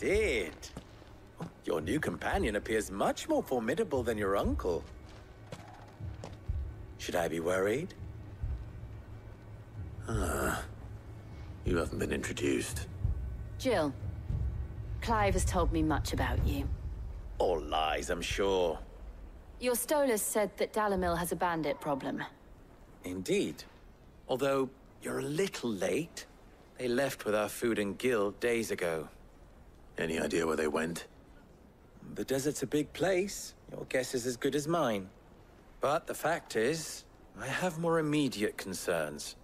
Cid. Your new companion appears much more formidable than your uncle. Should I be worried? You haven't been introduced. Jill. Clive has told me much about you. All lies, I'm sure. Your Stolas said that Dalimil has a bandit problem. Indeed. Although, you're a little late. They left with our food and guild days ago. Any idea where they went? The desert's a big place. Your guess is as good as mine. But the fact is, I have more immediate concerns.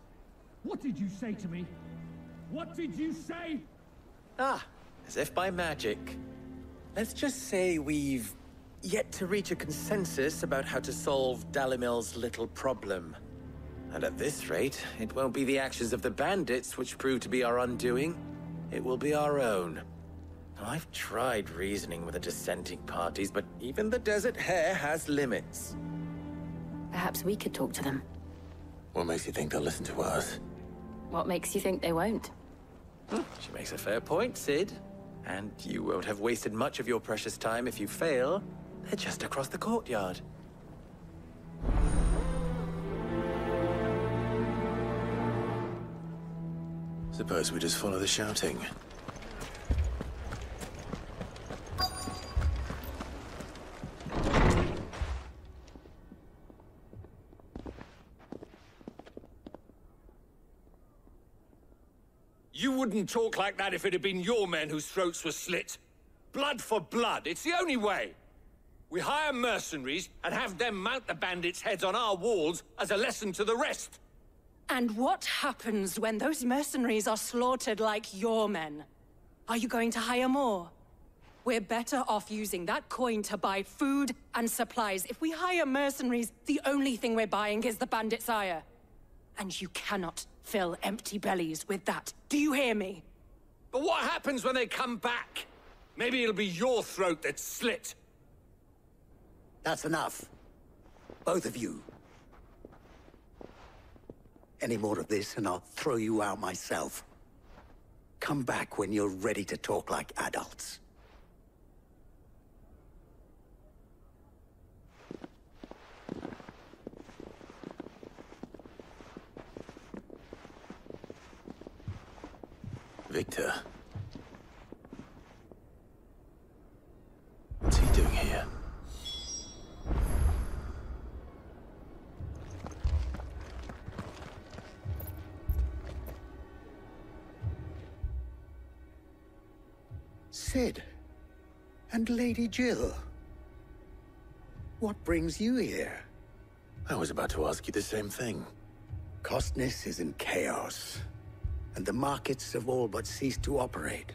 What did you say to me? What did you say? As if by magic. Let's just say we've yet to reach a consensus about how to solve Dalimil's little problem. And at this rate, it won't be the actions of the bandits which prove to be our undoing. It will be our own. I've tried reasoning with the dissenting parties, but even the Desert Hare has limits. Perhaps we could talk to them. What makes you think they'll listen to us? What makes you think they won't? She makes a fair point, Cid. And you won't have wasted much of your precious time if you fail. They're just across the courtyard. Suppose we just follow the shouting. You wouldn't talk like that if it had been your men whose throats were slit. Blood for blood, it's the only way. We hire mercenaries and have them mount the bandits' heads on our walls as a lesson to the rest. And what happens when those mercenaries are slaughtered like your men? Are you going to hire more? We're better off using that coin to buy food and supplies. If we hire mercenaries, the only thing we're buying is the bandits' ire. And you cannot fill empty bellies with that. Do you hear me? But what happens when they come back? Maybe it'll be your throat that's slit. That's enough. Both of you. Any more of this and I'll throw you out myself. Come back when you're ready to talk like adults. Victor. What's he doing here? Cid. And Lady Jill. What brings you here? I was about to ask you the same thing. Costness is in chaos, and the markets have all but ceased to operate.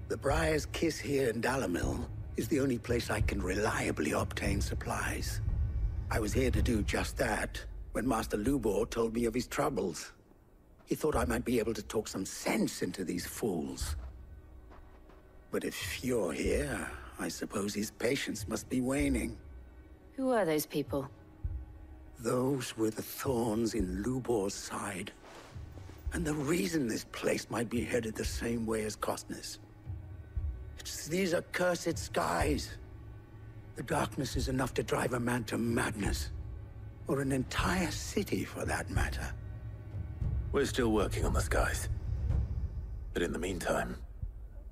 The Briar's Kiss here in Dalimil is the only place I can reliably obtain supplies. I was here to do just that when Master Lubor told me of his troubles. He thought I might be able to talk some sense into these fools. But if you're here, I suppose his patience must be waning. Who are those people? Those were the thorns in Lubor's side. And the reason this place might be headed the same way as Costness. It's these accursed skies. The darkness is enough to drive a man to madness. Or an entire city, for that matter. We're still working on the skies. But in the meantime,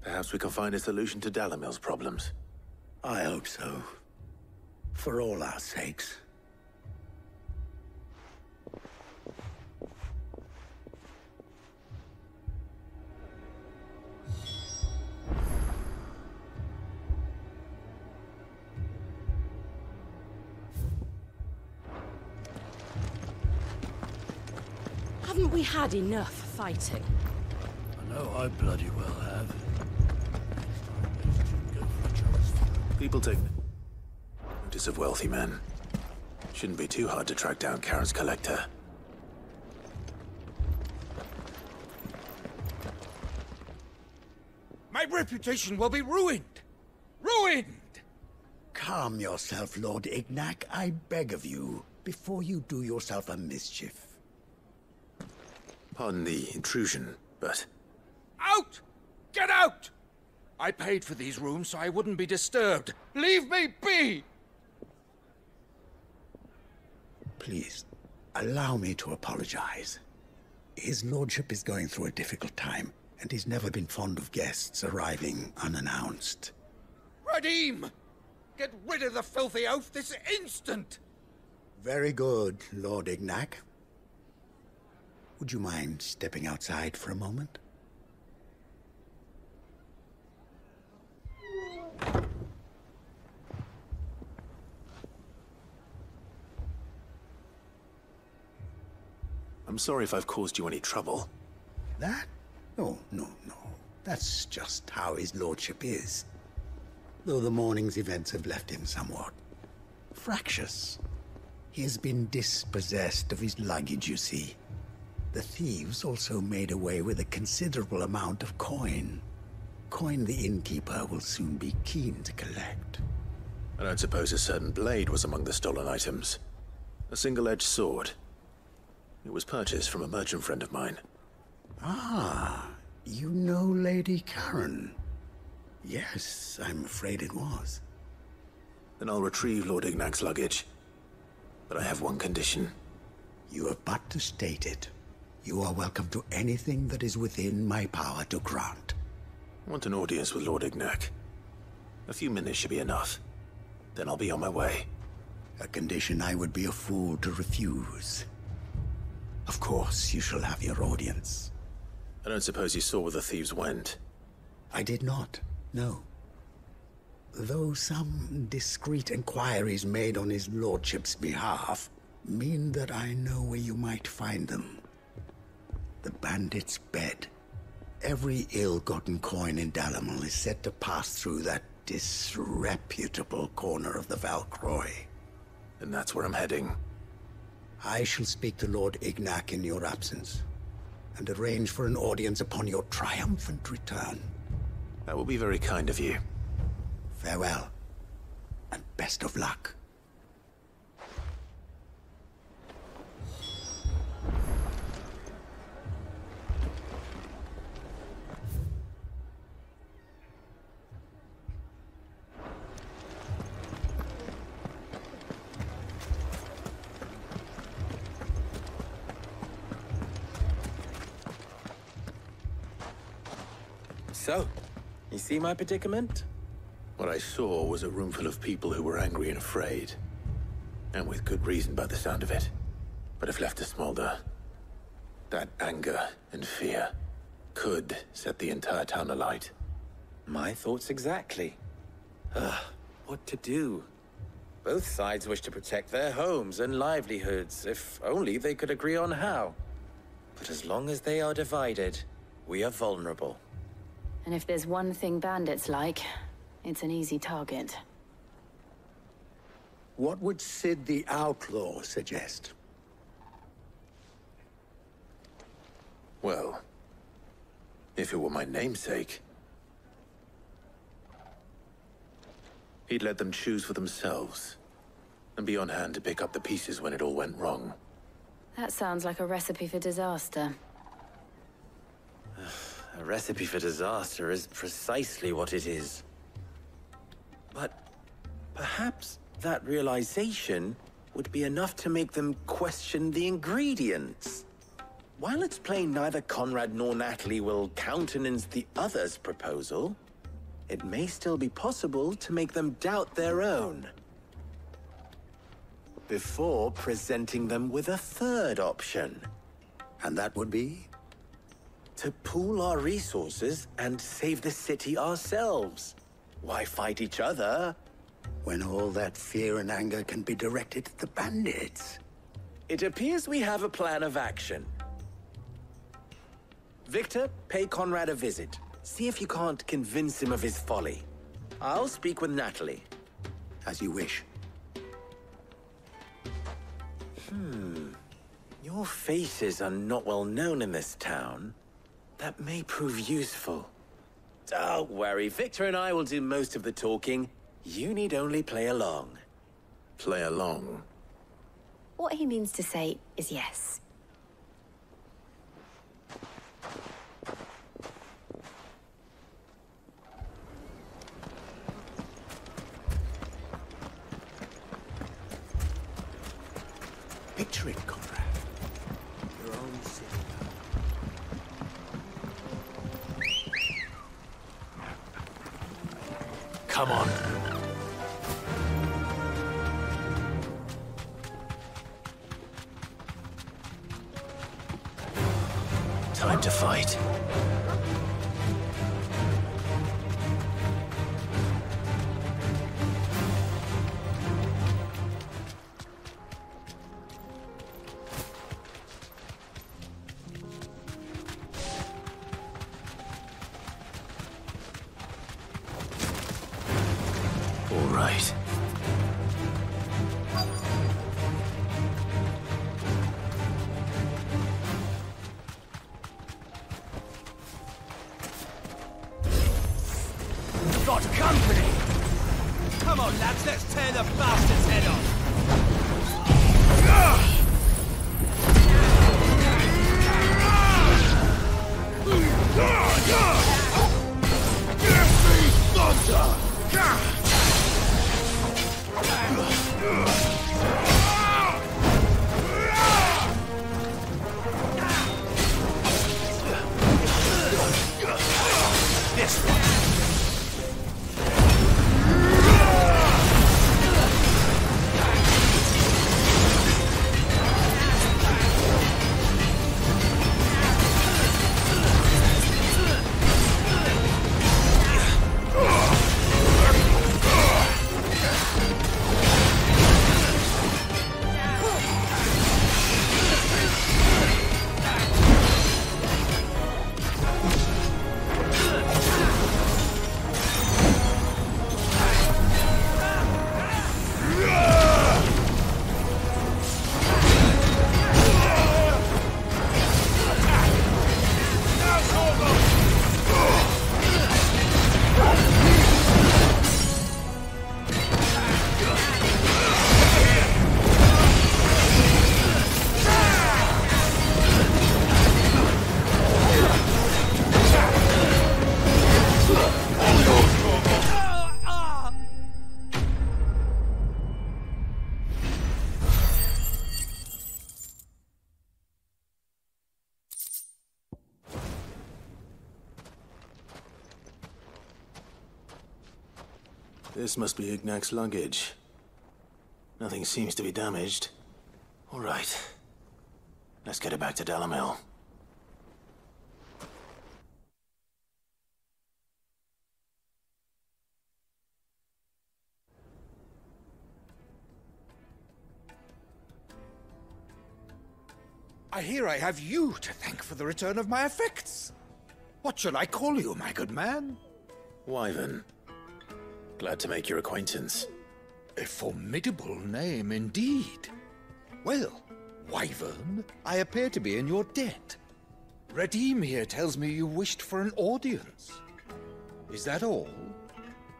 perhaps we can find a solution to Dalimil's problems. I hope so. For all our sakes. Haven't we had enough fighting? I know I bloody well have. People take notice of wealthy men. Shouldn't be too hard to track down Karen's collector. My reputation will be ruined. Ruined! Calm yourself, Lord Ignac, I beg of you, before you do yourself a mischief. Pardon the intrusion, but... Out! Get out! I paid for these rooms so I wouldn't be disturbed. Leave me be! Please, allow me to apologize. His lordship is going through a difficult time, and he's never been fond of guests arriving unannounced. Radim! Get rid of the filthy oaf this instant! Very good, Lord Ignac. Would you mind stepping outside for a moment? I'm sorry if I've caused you any trouble. That? No. That's just how his lordship is. Though the morning's events have left him somewhat fractious. He has been dispossessed of his luggage, you see. The thieves also made away with a considerable amount of coin. Coin the innkeeper will soon be keen to collect. I don't suppose a certain blade was among the stolen items. A single-edged sword. It was purchased from a merchant friend of mine. Ah, you know Lady Karen. Yes, I'm afraid it was. Then I'll retrieve Lord Ignac's luggage. But I have one condition. You have but to state it. You are welcome to anything that is within my power to grant. I want an audience with Lord Ignac. A few minutes should be enough. Then I'll be on my way. A condition I would be a fool to refuse. Of course, you shall have your audience. I don't suppose you saw where the thieves went. I did not, no. Though some discreet inquiries made on his lordship's behalf mean that I know where you might find them. The bandit's bed. Every ill-gotten coin in Dalimil is said to pass through that disreputable corner of the Valcroy. And that's where I'm heading. I shall speak to Lord Ignac in your absence, and arrange for an audience upon your triumphant return. That will be very kind of you. Farewell, and best of luck. So, you see my predicament? What I saw was a room full of people who were angry and afraid. And with good reason by the sound of it. But if left to smolder, that anger and fear could set the entire town alight. My thoughts exactly. What to do? Both sides wish to protect their homes and livelihoods, if only they could agree on how. But as long as they are divided, we are vulnerable. And if there's one thing bandits like, it's an easy target. What would Sid the Outlaw suggest? Well, if it were my namesake, he'd let them choose for themselves, and be on hand to pick up the pieces when it all went wrong. That sounds like a recipe for disaster. A recipe for disaster is precisely what it is. But perhaps that realization would be enough to make them question the ingredients. While it's plain neither Conrad nor Natalie will countenance the other's proposal, it may still be possible to make them doubt their own. Before presenting them with a third option. And that would be? To pool our resources and save the city ourselves. Why fight each other? When all that fear and anger can be directed at the bandits. It appears we have a plan of action. Victor, pay Conrad a visit. See if you can't convince him of his folly. I'll speak with Natalie. As you wish. Your faces are not well known in this town. That may prove useful. Don't worry, Victor and I will do most of the talking. You need only play along. Play along? What he means to say is yes. Come on. Time to fight. All right. Got company! Come on, lads, let's tear the bastard's head off! Give me thunder! This one! This must be Ignac's luggage. Nothing seems to be damaged. All right. Let's get it back to Dalimil. I hear I have you to thank for the return of my effects. What shall I call you, my good man? Wyvern. Glad to make your acquaintance. A formidable name indeed. Well, Wyvern, I appear to be in your debt. Radim here tells me you wished for an audience. Is that all?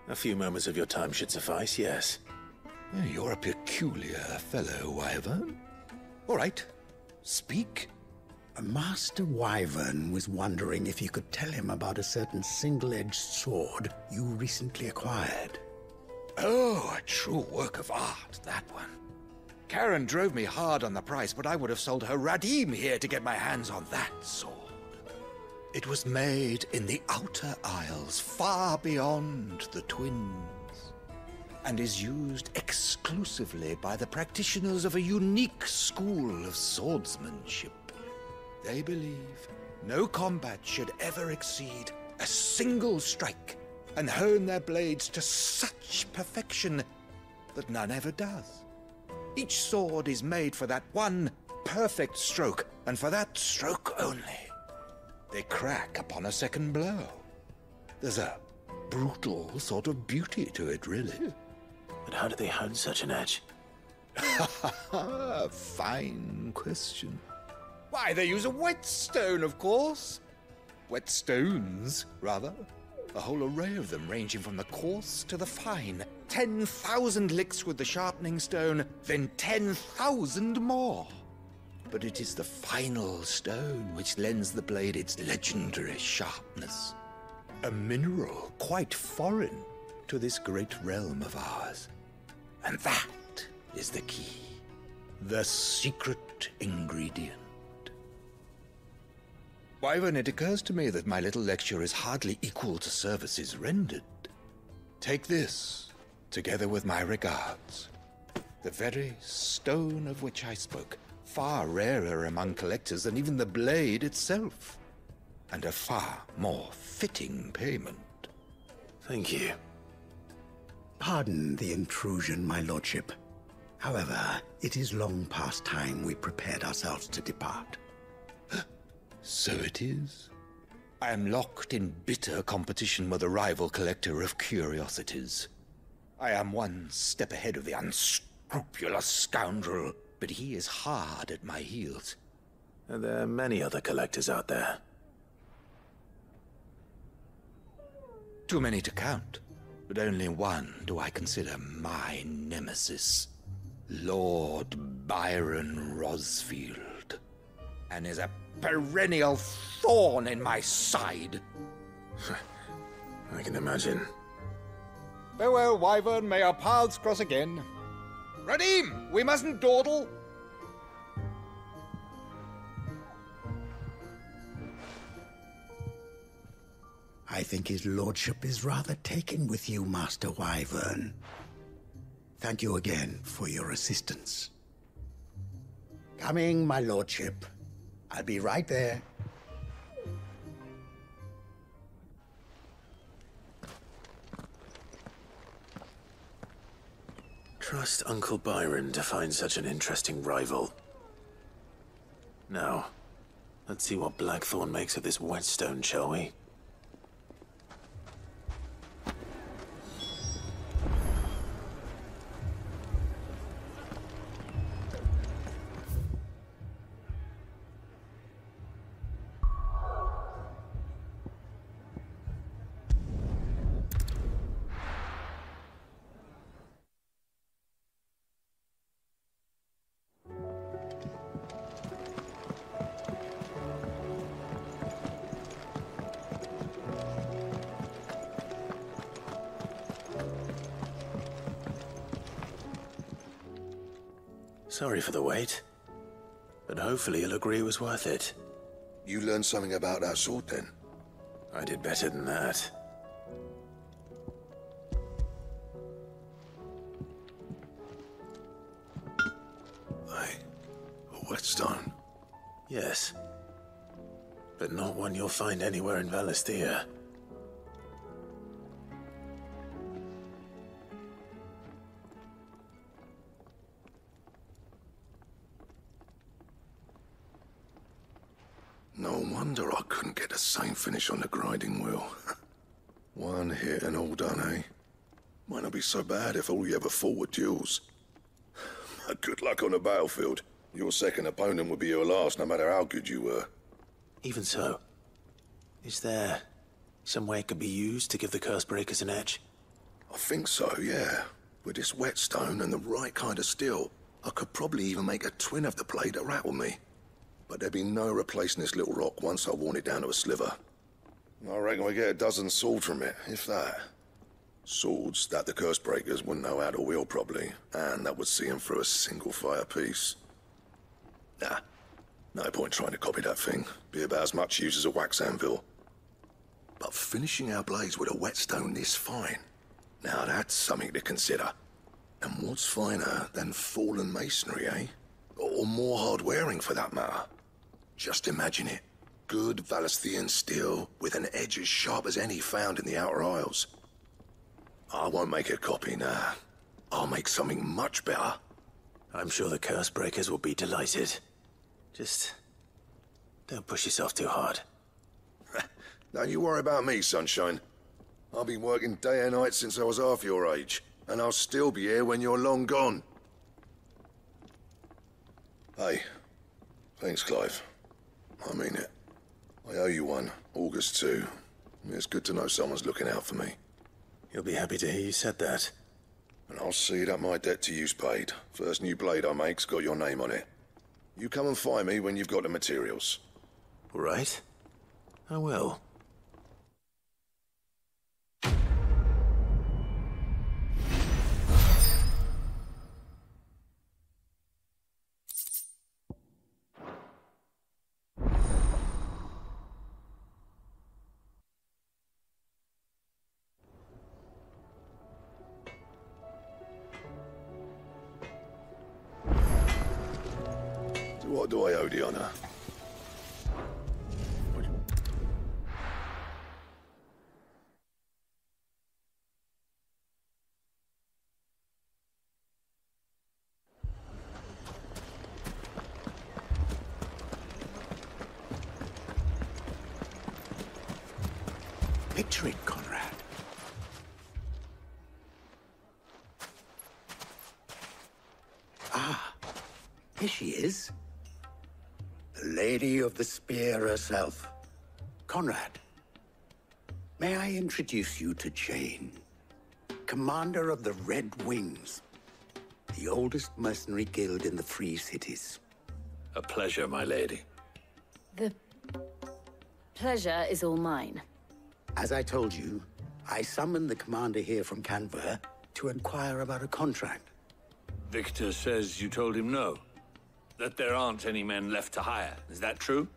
A few moments of your time should suffice, yes. You're a peculiar fellow, Wyvern. All right, speak. Master Wyvern was wondering if you could tell him about a certain single-edged sword you recently acquired. Oh, a true work of art, that one. Karen drove me hard on the price, but I would have sold her Radim here to get my hands on that sword. It was made in the Outer Isles, far beyond the Twins, and is used exclusively by the practitioners of a unique school of swordsmanship. They believe no combat should ever exceed a single strike, and hone their blades to such perfection that none ever does. Each sword is made for that one perfect stroke, and for that stroke only. They crack upon a second blow. There's a brutal sort of beauty to it, really. But how do they hone such an edge? Fine question. Why, they use a whetstone, of course. Whetstones, rather. A whole array of them, ranging from the coarse to the fine. 10,000 licks with the sharpening stone, then 10,000 more. But it is the final stone which lends the blade its legendary sharpness. A mineral quite foreign to this great realm of ours. And that is the key. The secret ingredient. Wyvern, it occurs to me that my little lecture is hardly equal to services rendered. Take this, together with my regards. The very stone of which I spoke, far rarer among collectors than even the blade itself, and a far more fitting payment. Thank you. Pardon the intrusion, my lordship. However, it is long past time we prepared ourselves to depart. So it is. I am locked in bitter competition with a rival collector of curiosities. I am one step ahead of the unscrupulous scoundrel, but he is hard at my heels. Are there many other collectors out there? Too many to count, but only one do I consider my nemesis. Lord Byron Rosfield, and is a perennial thorn in my side. I can imagine. Farewell, Wyvern. May our paths cross again. Radim, we mustn't dawdle. I think his lordship is rather taken with you, Master Wyvern. Thank you again for your assistance. Coming, my lordship. I'll be right there. Trust Uncle Byron to find such an interesting rival. Now, let's see what Blackthorn makes of this whetstone, shall we? Sorry for the wait, but hopefully you'll agree it was worth it. You learned something about that sword, then? I did better than that. A whetstone? Yes. But not one you'll find anywhere in Valisthea. No wonder I couldn't get the same finish on the grinding wheel. One hit and all done, eh? Might not be so bad if all you ever fought were duels. Good luck on the battlefield. Your second opponent would be your last, no matter how good you were. Even so, is there some way it could be used to give the Cursebreakers an edge? I think so, yeah. With this whetstone and the right kind of steel, I could probably even make a twin of the blade that rattled me. But there'd be no replacing this little rock once I worn it down to a sliver. I reckon we get a dozen swords from it, if that. Swords that the Cursebreakers wouldn't know how to wield properly, and that would see them through a single fire piece. Nah, no point trying to copy that thing. Be about as much use as a wax anvil. But finishing our blades with a whetstone this fine, now that's something to consider. And what's finer than fallen masonry, eh? Or more hard-wearing, for that matter. Just imagine it. Good Valisthean steel with an edge as sharp as any found in the Outer Isles. I won't make a copy, nah. I'll make something much better. I'm sure the Cursebreakers will be delighted. Just don't push yourself too hard. Don't you worry about me, sunshine. I've been working day and night since I was half your age, and I'll still be here when you're long gone. Hey, thanks, Clive. I mean it. I owe you one, August too. It's good to know someone's looking out for me. You'll be happy to hear you said that. And I'll see that my debt to you's paid. First new blade I make's got your name on it. You come and find me when you've got the materials. All right. I will. What do I owe the honor? Picture it, Conrad. Ah, here she is. The Lady of the Spear herself. Conrad, may I introduce you to Jane, commander of the Red Wings, the oldest mercenary guild in the Free Cities. A pleasure, my lady. The pleasure is all mine. As I told you, I summoned the commander here from Canver to inquire about a contract. Victor says you told him no. That there aren't any men left to hire. Is that true?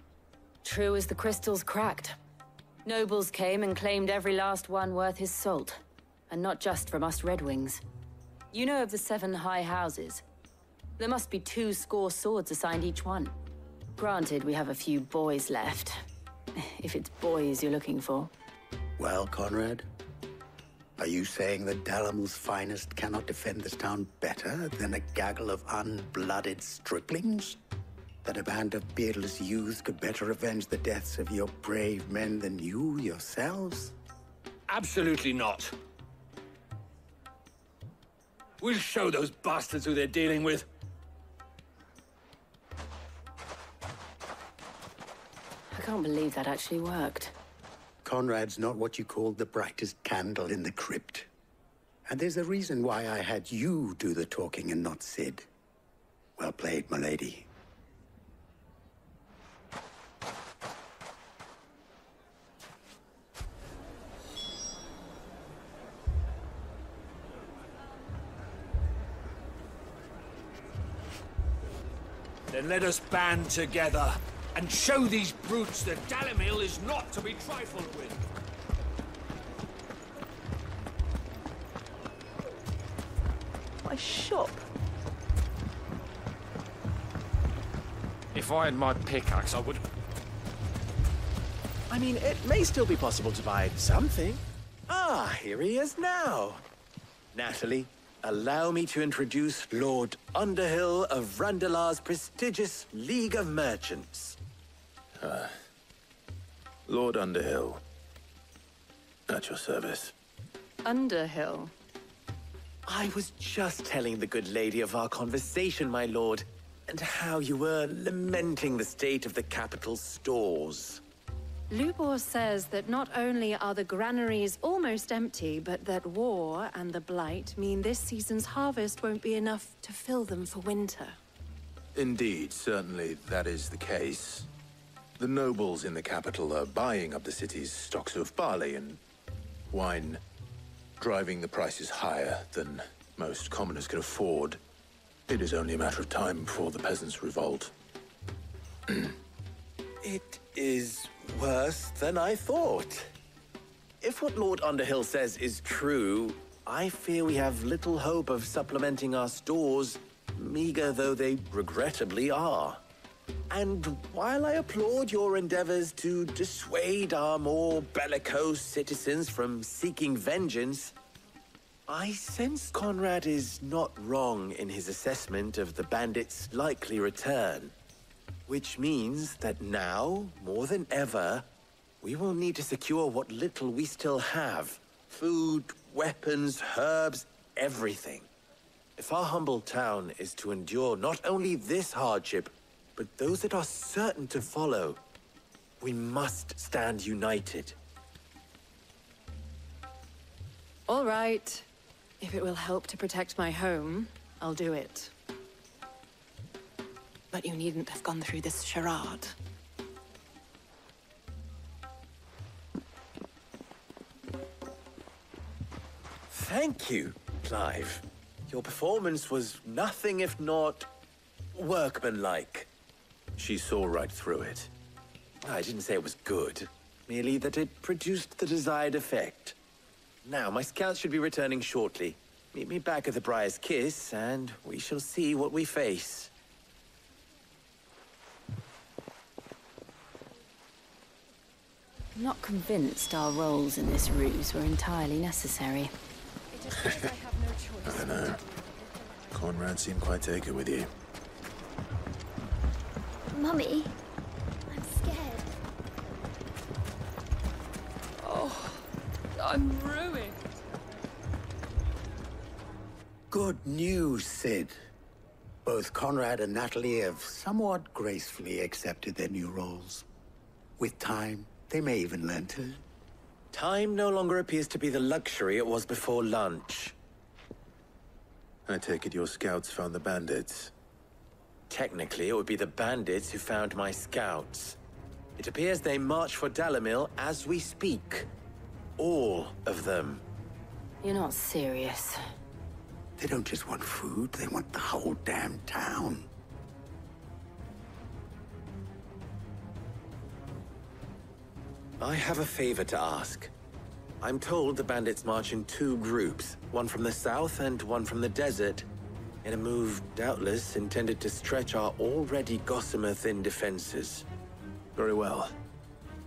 True as the crystals cracked. Nobles came and claimed every last one worth his salt. And not just from us Red Wings. You know of the 7 high houses. There must be 200 swords assigned each one. Granted, we have a few boys left. If it's boys you're looking for. Well, Conrad, are you saying that Dalimil's finest cannot defend this town better than a gaggle of unblooded striplings? That a band of beardless youths could better avenge the deaths of your brave men than you yourselves? Absolutely not. We'll show those bastards who they're dealing with. I can't believe that actually worked. Conrad's not what you call the brightest candle in the crypt. And there's a reason why I had you do the talking and not Sid. Well played, my lady. Then let us band together and show these brutes that Dalimil is not to be trifled with. My shop. If I had my pickaxe, I would... I mean, it may still be possible to buy something. Ah, here he is now. Natalie, allow me to introduce Lord Underhill of Randalar's prestigious League of Merchants. Lord Underhill. At your service. Underhill. I was just telling the good lady of our conversation, my lord, and how you were lamenting the state of the capital's stores. Lubor says that not only are the granaries almost empty, but that war and the Blight mean this season's harvest won't be enough to fill them for winter. Indeed, certainly that is the case. The nobles in the capital are buying up the city's stocks of barley and wine, driving the prices higher than most commoners can afford. It is only a matter of time before the peasants revolt. It is worse than I thought. If what Lord Underhill says is true, I fear we have little hope of supplementing our stores, meager though they regrettably are. And while I applaud your endeavors to dissuade our more bellicose citizens from seeking vengeance, I sense Conrad is not wrong in his assessment of the bandits' likely return. Which means that now, more than ever, we will need to secure what little we still have. Food, weapons, herbs, everything. If our humble town is to endure not only this hardship, but those that are certain to follow, we must stand united. All right. If it will help to protect my home, I'll do it. But you needn't have gone through this charade. Thank you, Clive. Your performance was nothing if not workmanlike. She saw right through it. I didn't say it was good, merely that it produced the desired effect. Now, my scouts should be returning shortly. Meet me back at the Briar's Kiss, and we shall see what we face. I'm not convinced our roles in this ruse were entirely necessary. It appears I have no choice. I don't know. Conrad seemed quite taken with you. Mummy, I'm scared. Oh, I'm ruined. Good news, Sid. Both Conrad and Natalie have somewhat gracefully accepted their new roles. With time, they may even learn to... Time no longer appears to be the luxury it was before lunch. I take it your scouts found the bandits. Technically, it would be the bandits who found my scouts. It appears they march for Dalimil as we speak. All of them. You're not serious. They don't just want food, they want the whole damn town. I have a favor to ask. I'm told the bandits march in 2 groups, one from the south and one from the desert, in a move doubtless intended to stretch our already gossamer-thin defenses. Very well.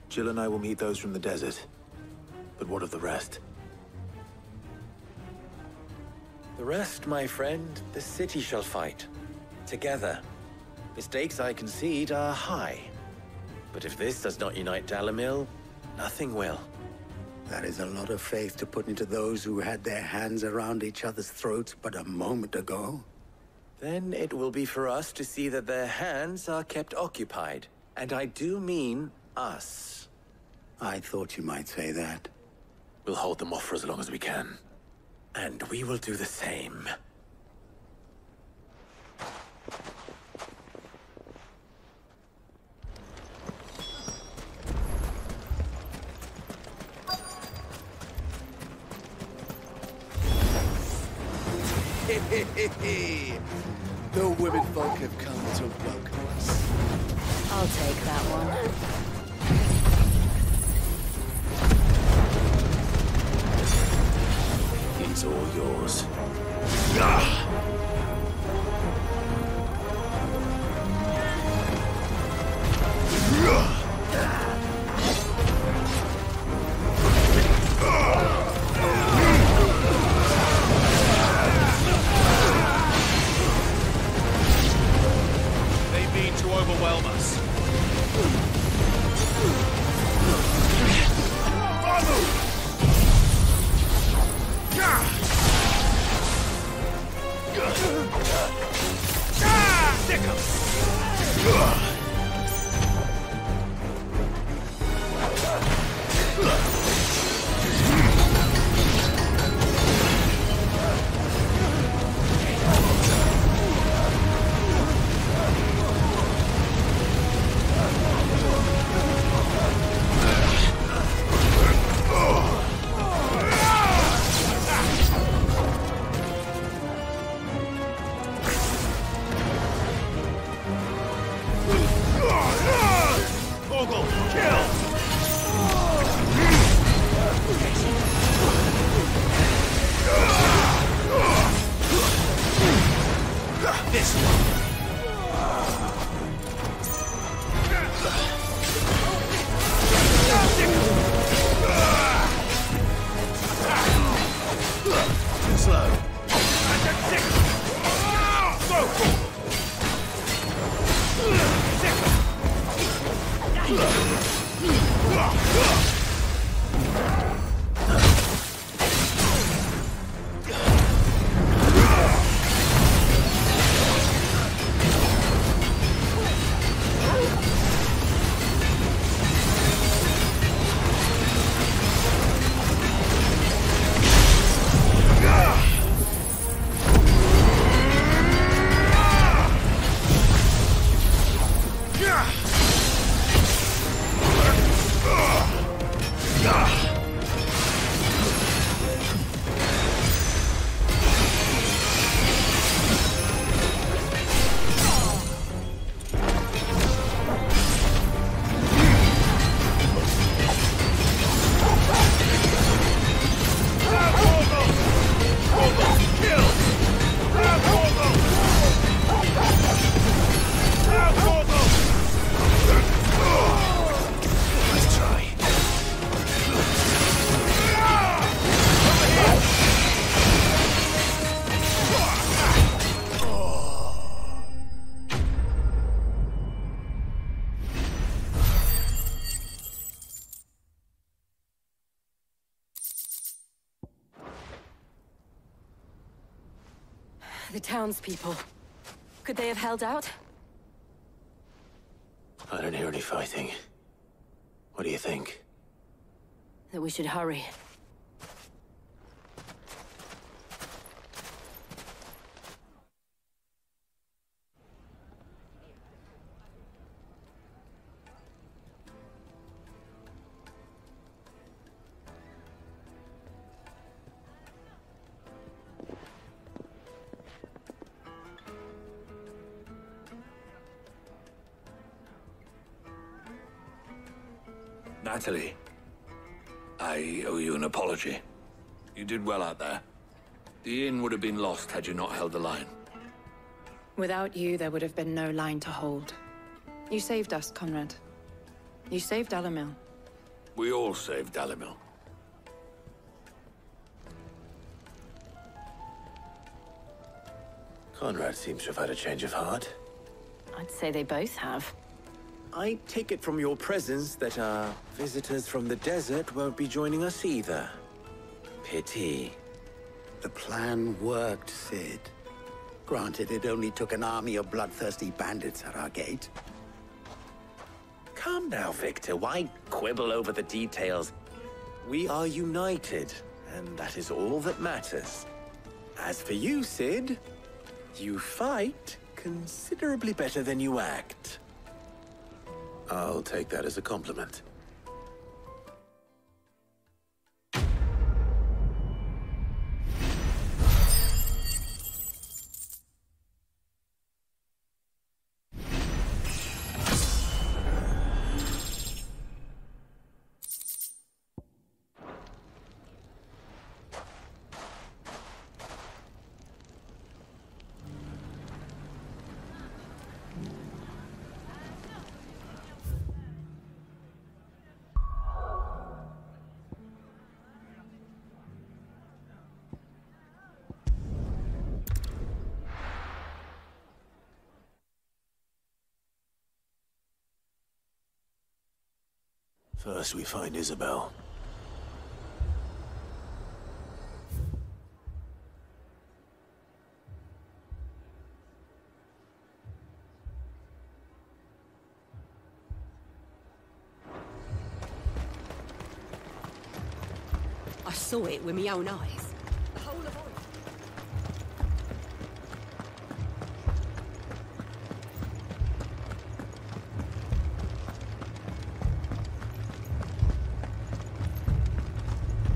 Jill and I will meet those from the desert. But what of the rest? The rest, my friend, the city shall fight. Together. Mistakes, I concede, are high. But if this does not unite Dalimil, nothing will. That is a lot of faith to put into those who had their hands around each other's throats but a moment ago. Then it will be for us to see that their hands are kept occupied. And I do mean us. I thought you might say that. We'll hold them off for as long as we can. And we will do the same. The women folk have come to welcome us. I'll take that one. He's all yours. They mean to overwhelm us. The townspeople. Could they have held out? I don't hear any fighting. What do you think? That we should hurry. Natalie, I owe you an apology. You did well out there. The inn would have been lost had you not held the line. Without you, there would have been no line to hold. You saved us, Conrad. You saved Dalimil. We all saved Dalimil. Conrad seems to have had a change of heart. I'd say they both have. I take it from your presence that our visitors from the desert won't be joining us either. Pity. The plan worked, Cid. Granted, it only took an army of bloodthirsty bandits at our gate. Calm now, Victor. Why quibble over the details? We are united, and that is all that matters. As for you, Cid, you fight considerably better than you act. I'll take that as a compliment. First we find Isabel. I saw it with my own eyes. The whole of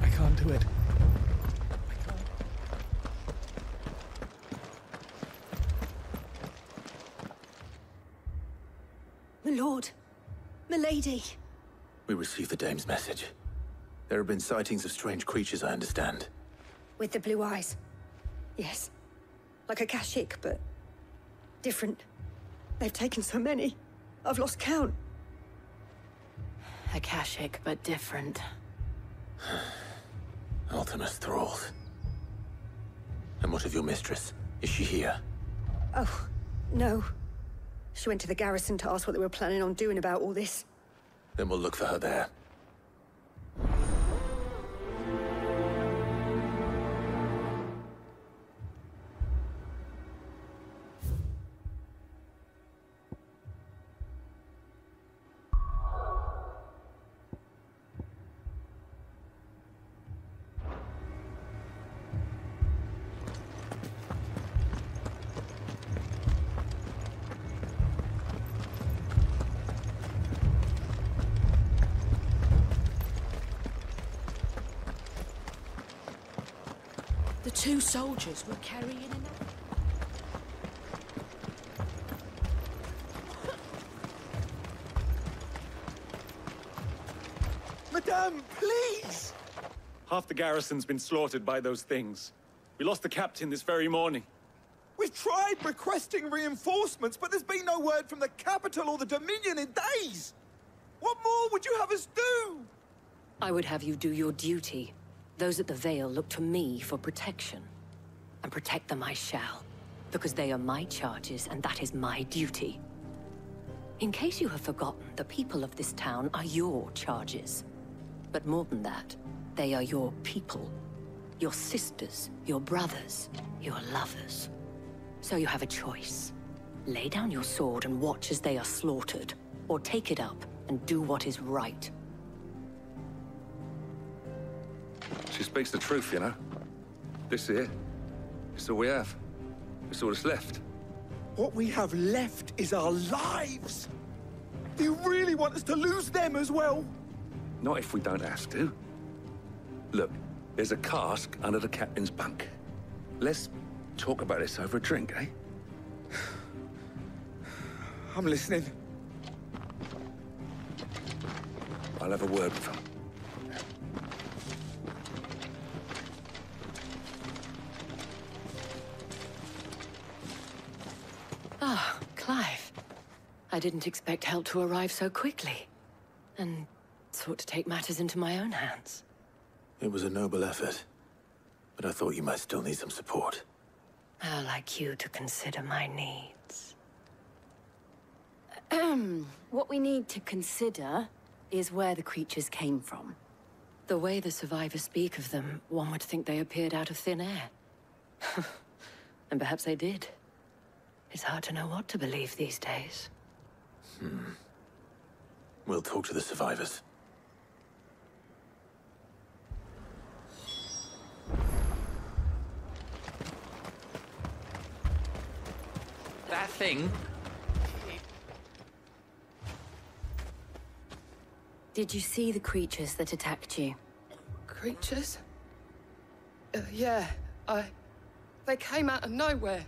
I can't do it. My lord, milady. We received the dame's message. There have been sightings of strange creatures, I understand. With the blue eyes. Yes. Like a Kashyyyk, but different. They've taken so many. I've lost count. A Kashyyyk, but different. Ultimus thralls. And what of your mistress? Is she here? Oh, no. She went to the garrison to ask what they were planning on doing about all this. Then we'll look for her there. The two soldiers were carrying an... Madame, please! Half the garrison's been slaughtered by those things. We lost the captain this very morning. We've tried requesting reinforcements, but there's been no word from the capital or the Dominion in days! What more would you have us do? I would have you do your duty. Those at the Vale look to me for protection. And protect them I shall. Because they are my charges, and that is my duty. In case you have forgotten, the people of this town are your charges. But more than that, they are your people. Your sisters, your brothers, your lovers. So you have a choice. Lay down your sword and watch as they are slaughtered, or take it up and do what is right. She speaks the truth, you know. This here, it's all we have. It's all that's left. What we have left is our lives! Do you really want us to lose them as well? Not if we don't have to. Look, there's a cask under the captain's bunk. Let's talk about this over a drink, eh? I'm listening. I'll have a word with him. Ah, Clive. I didn't expect help to arrive so quickly. And sought to take matters into my own hands. It was a noble effort, but I thought you might still need some support. I'd like you to consider my needs. What we need to consider is where the creatures came from. The way the survivors speak of them, one would think they appeared out of thin air. And perhaps they did. It's hard to know what to believe these days. We'll talk to the survivors. That thing? Did you see the creatures that attacked you? Creatures? Yeah, they came out of nowhere.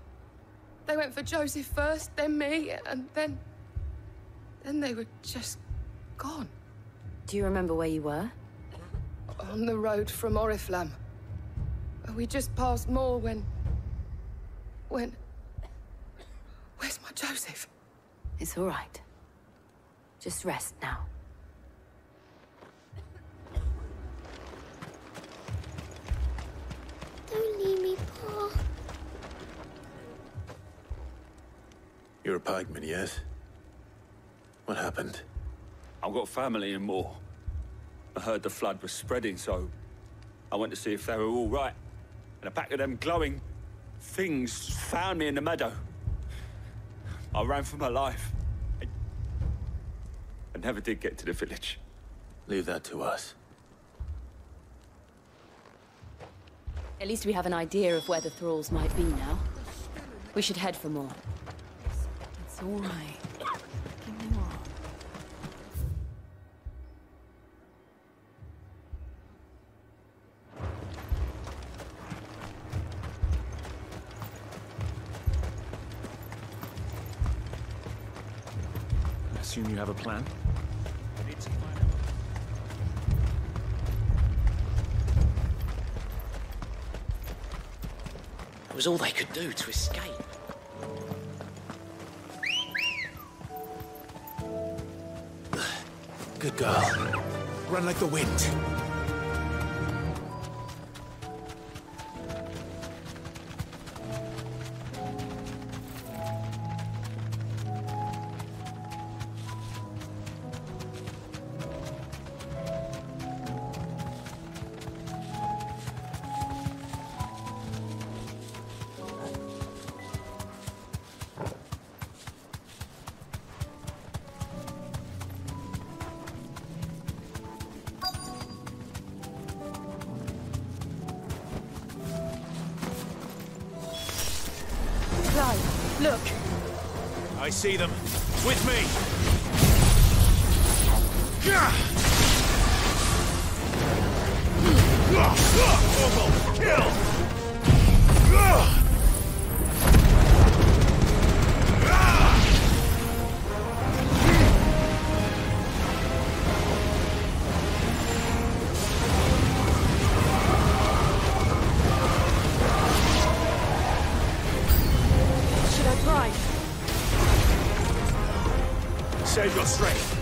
They went for Joseph first, then me, and then they were just gone. Do you remember where you were? On the road from Oriflamme. We just passed Moor when... Where's my Joseph? It's all right. Just rest now. Don't leave me, Pa. You're a pikeman, yes? What happened? I've got family in Moor. I heard the flood was spreading, so I went to see if they were all right. And a pack of them glowing things found me in the meadow. I ran for my life. I never did get to the village. Leave that to us. At least we have an idea of where the thralls might be now. We should head for more. It's all right. I assume you have a plan? It was all they could do to escape. Good girl. Run like the wind. Look! I see them. With me! Almost kill! Save your strength.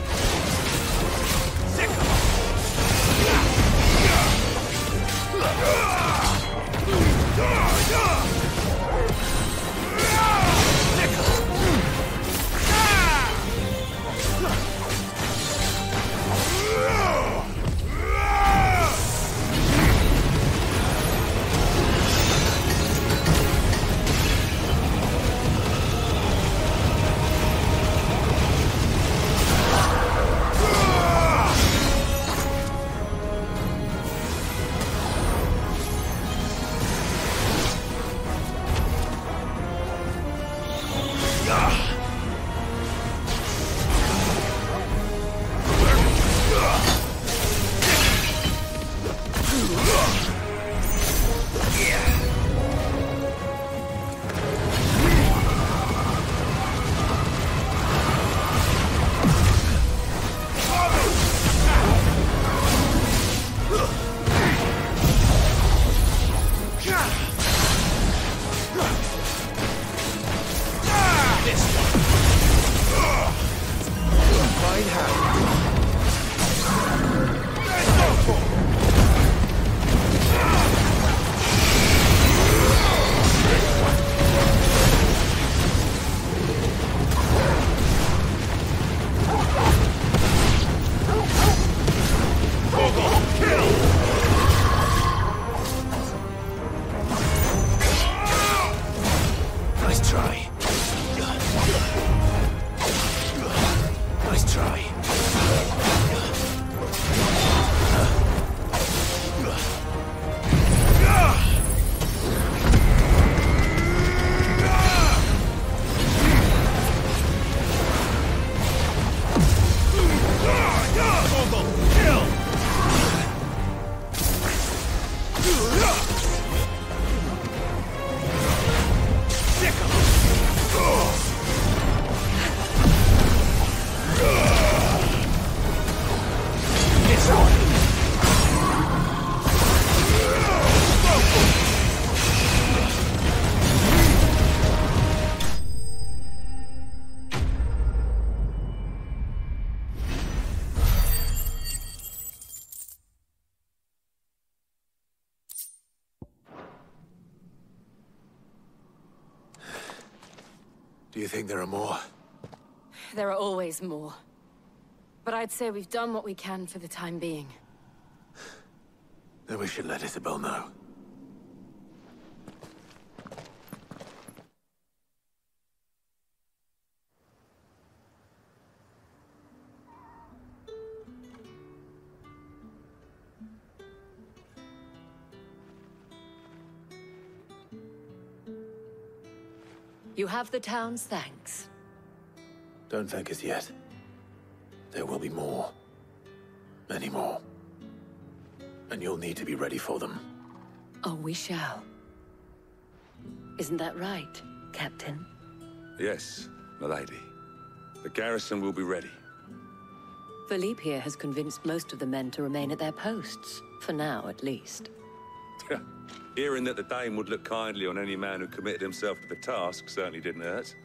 Do you think there are more? There are always more. But I'd say we've done what we can for the time being. Then we should let Isabel know. You have the town's thanks. Don't thank us yet. There will be more. Many more. And you'll need to be ready for them. Oh, we shall. Isn't that right, Captain? Yes, milady. The garrison will be ready. Philippe here has convinced most of the men to remain at their posts. For now, at least. Hearing that the Dane would look kindly on any man who committed himself to the task certainly didn't hurt.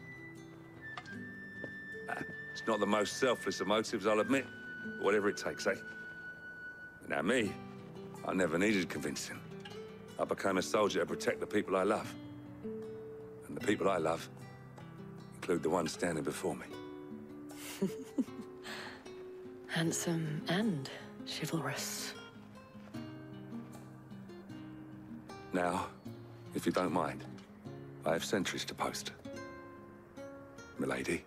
It's not the most selfless of motives, I'll admit. But whatever it takes, eh? Now me, I never needed convincing. I became a soldier to protect the people I love. And the people I love include the one standing before me. Handsome and chivalrous. Now, if you don't mind, I have sentries to post. Milady.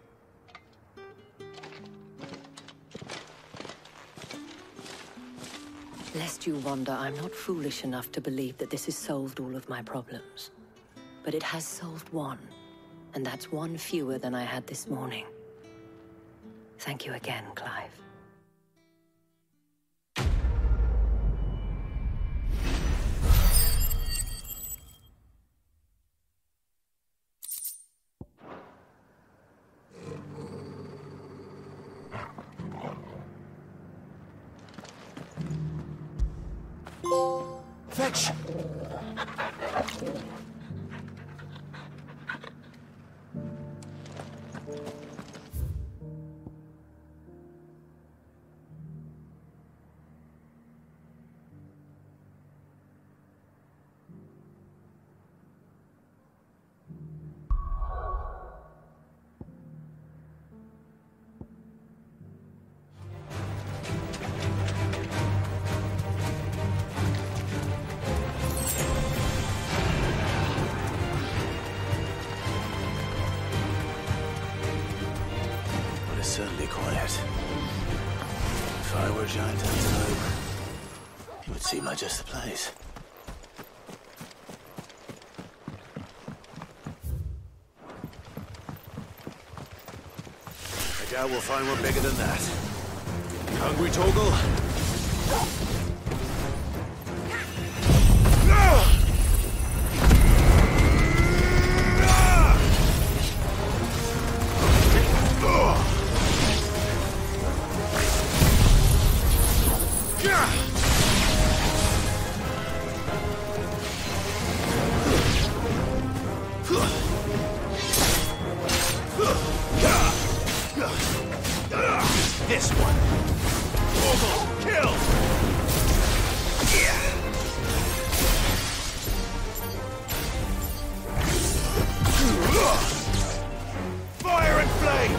Lest you wonder, I'm not foolish enough to believe that this has solved all of my problems. But it has solved one, and that's one fewer than I had this morning. Thank you again, Clive. Fetch! Certainly quiet. If I were Giant Antelope, it would seem like just the place. I doubt we'll find one bigger than that. Hungry, Torgal? This one. Torgal, kill! Fire and flame!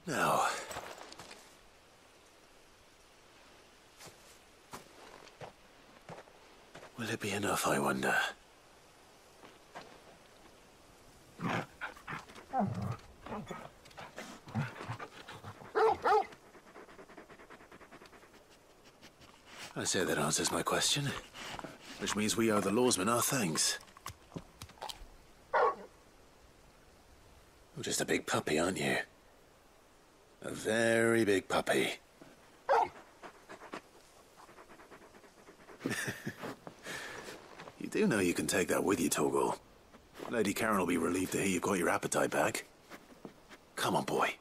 Now, will it be enough, I wonder? I say that answers my question, which means we owe the lawsmen our thanks. You're just a big puppy, aren't you? A very big puppy. You do know you can take that with you, Torgal. Lady Karen will be relieved to hear you've got your appetite back. Come on, boy.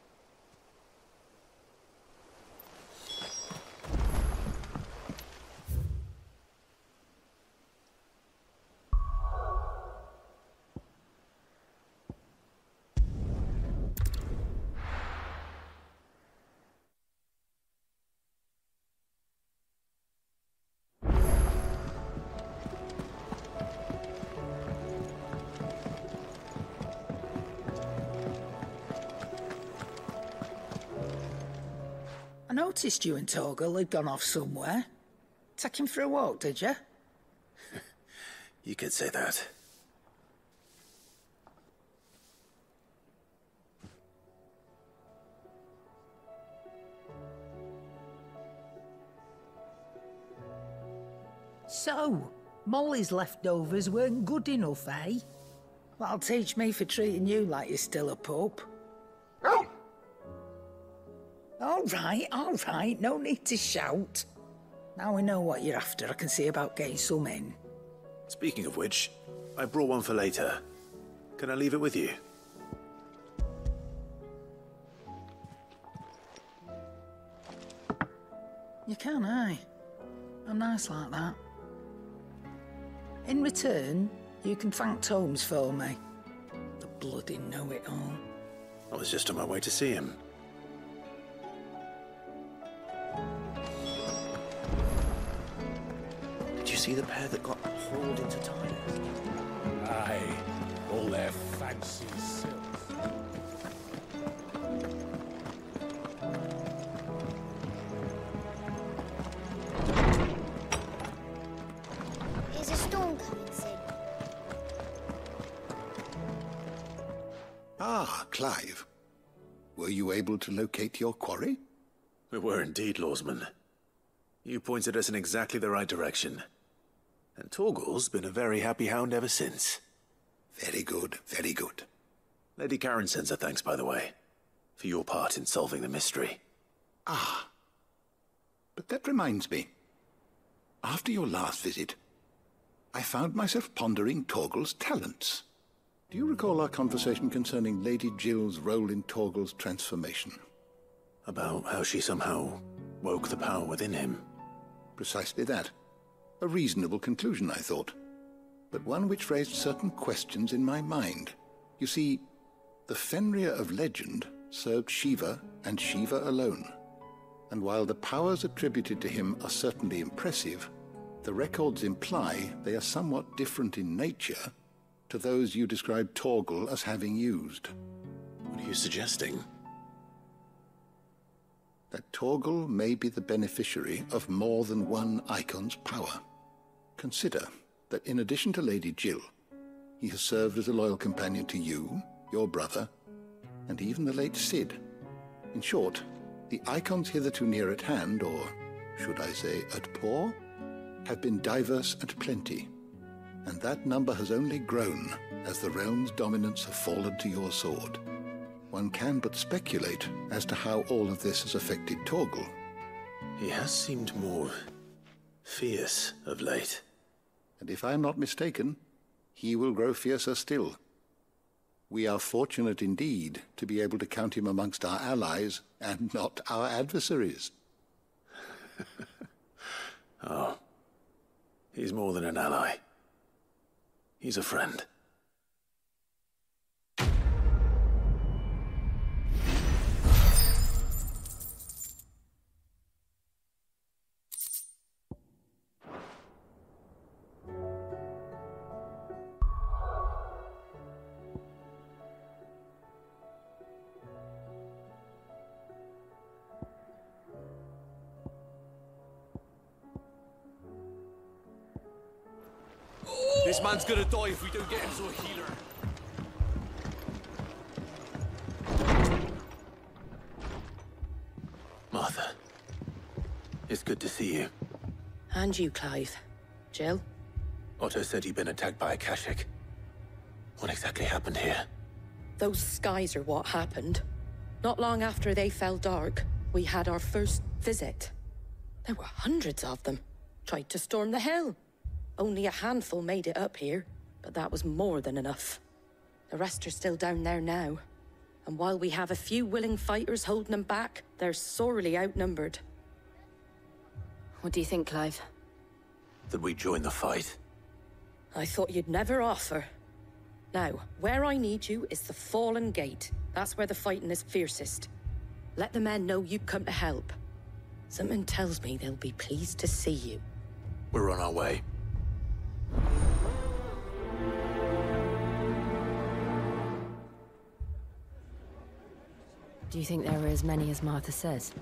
noticed you and Torgal had gone off somewhere. Take him for a walk, did you? You could say that. So, Molly's leftovers weren't good enough, eh? That'll teach me for treating you like you're still a pup. All right, no need to shout. Now we know what you're after, I can see about getting some in. Speaking of which, I brought one for later. Can I leave it with you? You can, aye. I'm nice like that. In return, you can thank Tomes for me. The bloody know-it-all. I was just on my way to see him. Did you see the pair that got hauled into Tyler? Aye, all their fancy silk. Is a storm coming soon? Ah, Clive. Were you able to locate your quarry? We were indeed, Lawsman. You pointed us in exactly the right direction. And Torgal's been a very happy hound ever since. Very good, very good. Lady Karen sends her thanks, by the way, for your part in solving the mystery. Ah. But that reminds me. After your last visit, I found myself pondering Torgal's talents. Do you recall our conversation concerning Lady Jill's role in Torgal's transformation? About how she somehow woke the power within him. Precisely that. A reasonable conclusion, I thought, but one which raised certain questions in my mind. You see, the Fenrir of legend served Shiva and Shiva alone, and while the powers attributed to him are certainly impressive, the records imply they are somewhat different in nature to those you described Torgal as having used. What are you suggesting? That Torgal may be the beneficiary of more than one Icon's power. Consider that in addition to Lady Jill, he has served as a loyal companion to you, your brother, and even the late Cid. In short, the Icons hitherto near at hand, or should I say at paw, have been diverse and plenty, and that number has only grown as the realm's dominance have fallen to your sword. One can but speculate as to how all of this has affected Torgal. He has seemed more fierce of late. And if I am not mistaken, he will grow fiercer still. We are fortunate indeed to be able to count him amongst our allies and not our adversaries. Oh, he's more than an ally. He's a friend. This man's gonna die if we don't get him to a healer. Martha, it's good to see you. And you, Clive. Jill? Otto said you'd been attacked by a Kashik. What exactly happened here? Those skies are what happened. Not long after they fell dark, we had our first visit. There were hundreds of them. Tried to storm the hill. Only a handful made it up here, but that was more than enough. The rest are still down there now. And while we have a few willing fighters holding them back, they're sorely outnumbered. What do you think, Clive? That we join the fight? I thought you'd never offer. Now, where I need you is the Fallen Gate. That's where the fighting is fiercest. Let the men know you come to help. Something tells me they'll be pleased to see you. We're on our way. Do you think there were as many as Martha says?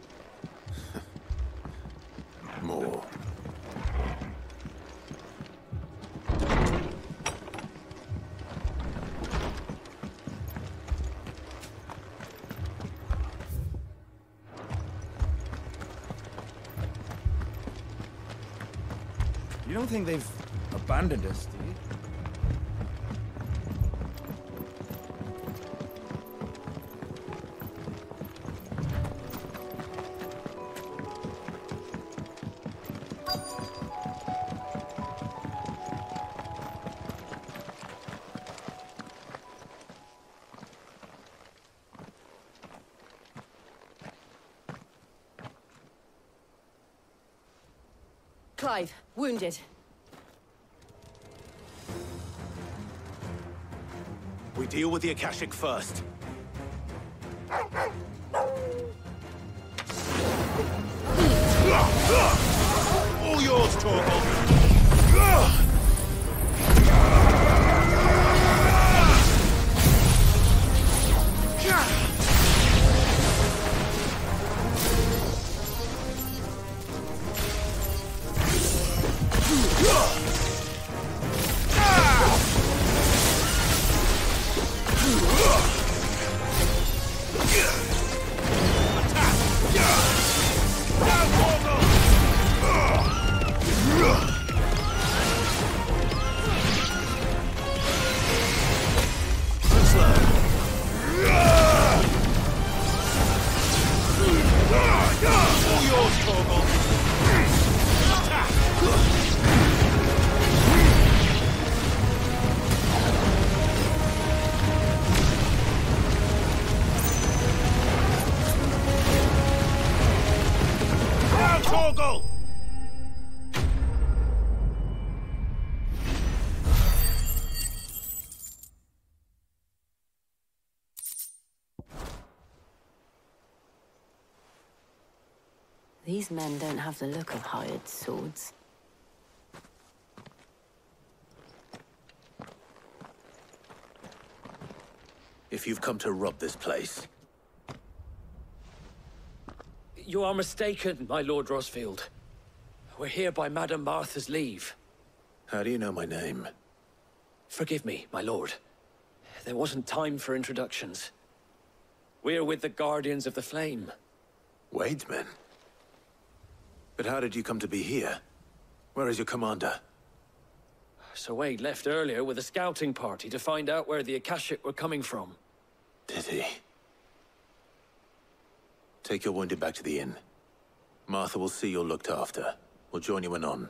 don't think they've abandoned us, do you? Clive, wounded. We deal with the Akashic first. All yours, Torgal. These men don't have the look of hired swords. If you've come to rob this place... You are mistaken, my Lord Rosfield. We're here by Madame Martha's leave. How do you know my name? Forgive me, my lord. There wasn't time for introductions. We're with the Guardians of the Flame. Wade's men? But how did you come to be here? Where is your commander? Sir Wade left earlier with a scouting party to find out where the Akashic were coming from. Did he? Take your wounded back to the inn. Martha will see you're looked after. We'll join you anon.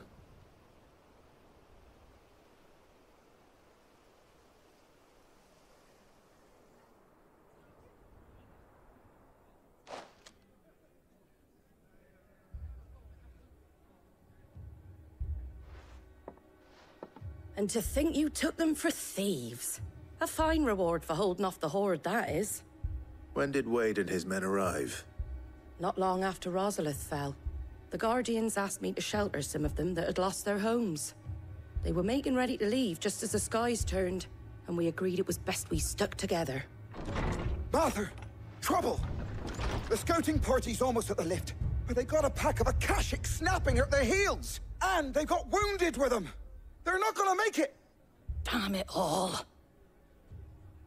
And to think you took them for thieves. A fine reward for holding off the horde, that is. When did Wade and his men arrive? Not long after Rosalith fell. The Guardians asked me to shelter some of them that had lost their homes. They were making ready to leave just as the skies turned, and we agreed it was best we stuck together. Martha! Trouble! The scouting party's almost at the lift, but they got a pack of Akashic snapping at their heels! And they've got wounded with them! They're not gonna make it! Damn it all.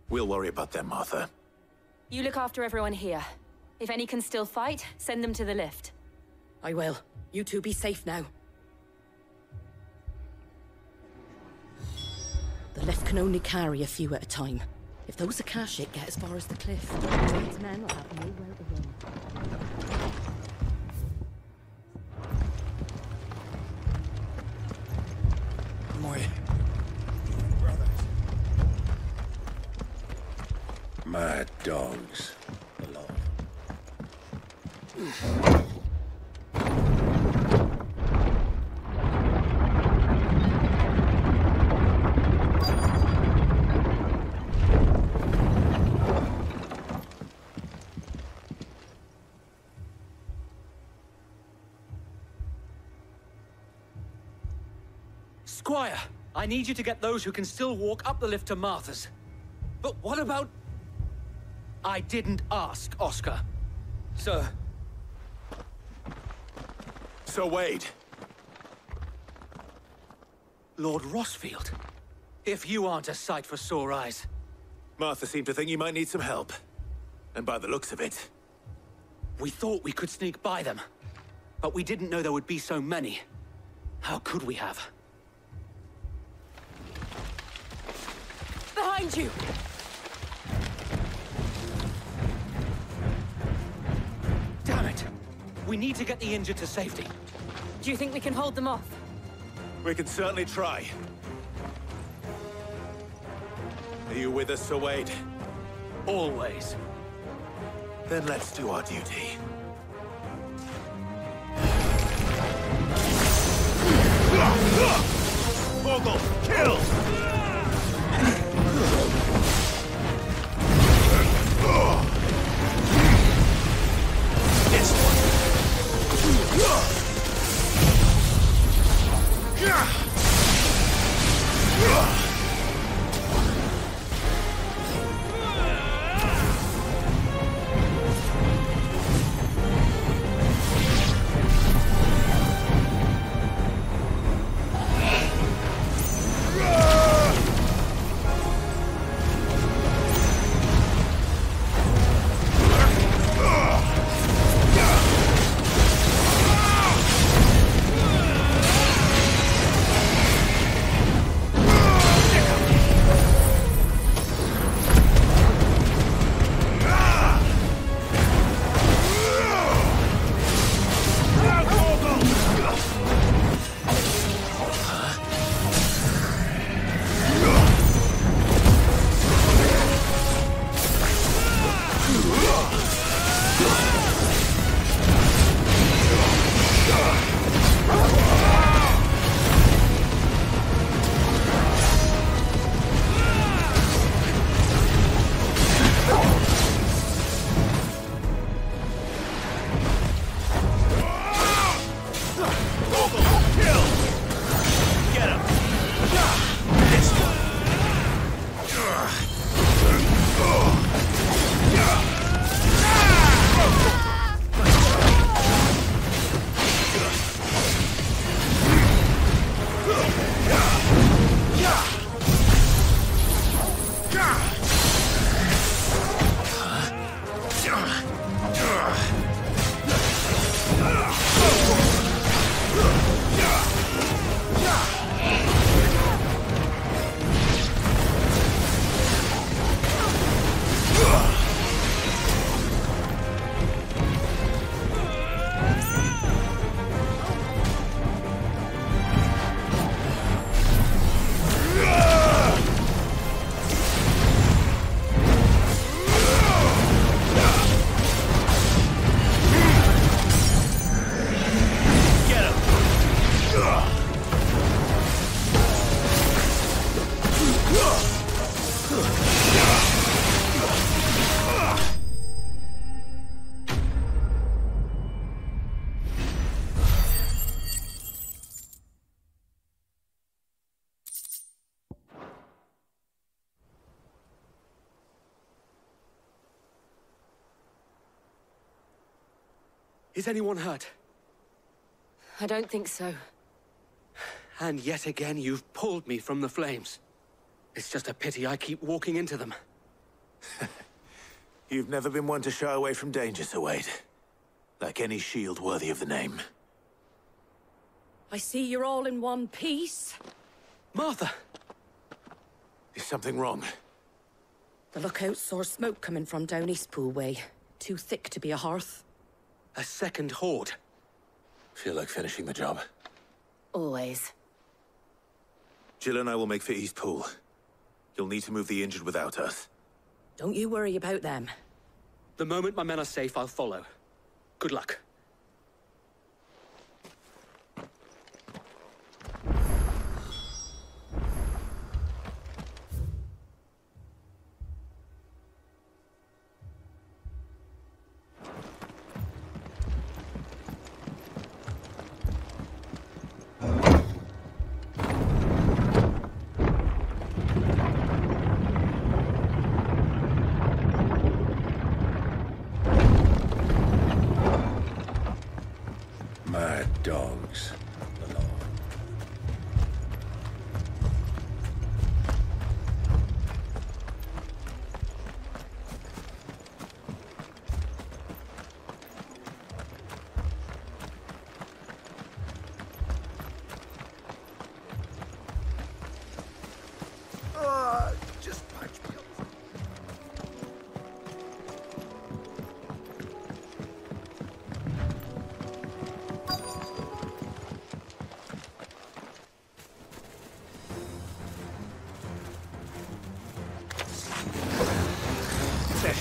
We'll worry about them, Martha. You look after everyone here. If any can still fight, send them to the lift. I will. You two be safe now. The lift can only carry a few at a time. If those Akashic get as far as the cliff, Wade's men will have nowhere to run. My dogs alone. Squire, I need you to get those who can still walk up the lift to Martha's. But what about... I didn't ask, Oscar. Sir. Sir Wade. Lord Rosfield. If you aren't a sight for sore eyes. Martha seemed to think you might need some help. And by the looks of it... We thought we could sneak by them. But we didn't know there would be so many. How could we have? behind you! Damn it! We need to get the injured to safety. Do you think we can hold them off? We can certainly try. Are you with us, Sir Wade? Always. Then let's do our duty. Vogel, kill! This one. Is anyone hurt? I don't think so. And yet again, you've pulled me from the flames. It's just a pity I keep walking into them. You've never been one to shy away from danger, Sir Wade. Like any shield worthy of the name. I see you're all in one piece. Martha! Is something wrong? The lookout saw smoke coming from down Eastpool way. Too thick to be a hearth. A second horde. Feel like finishing the job? Always. Jill and I will make for Eastpool. You'll need to move the injured without us. Don't you worry about them. The moment my men are safe, I'll follow. Good luck.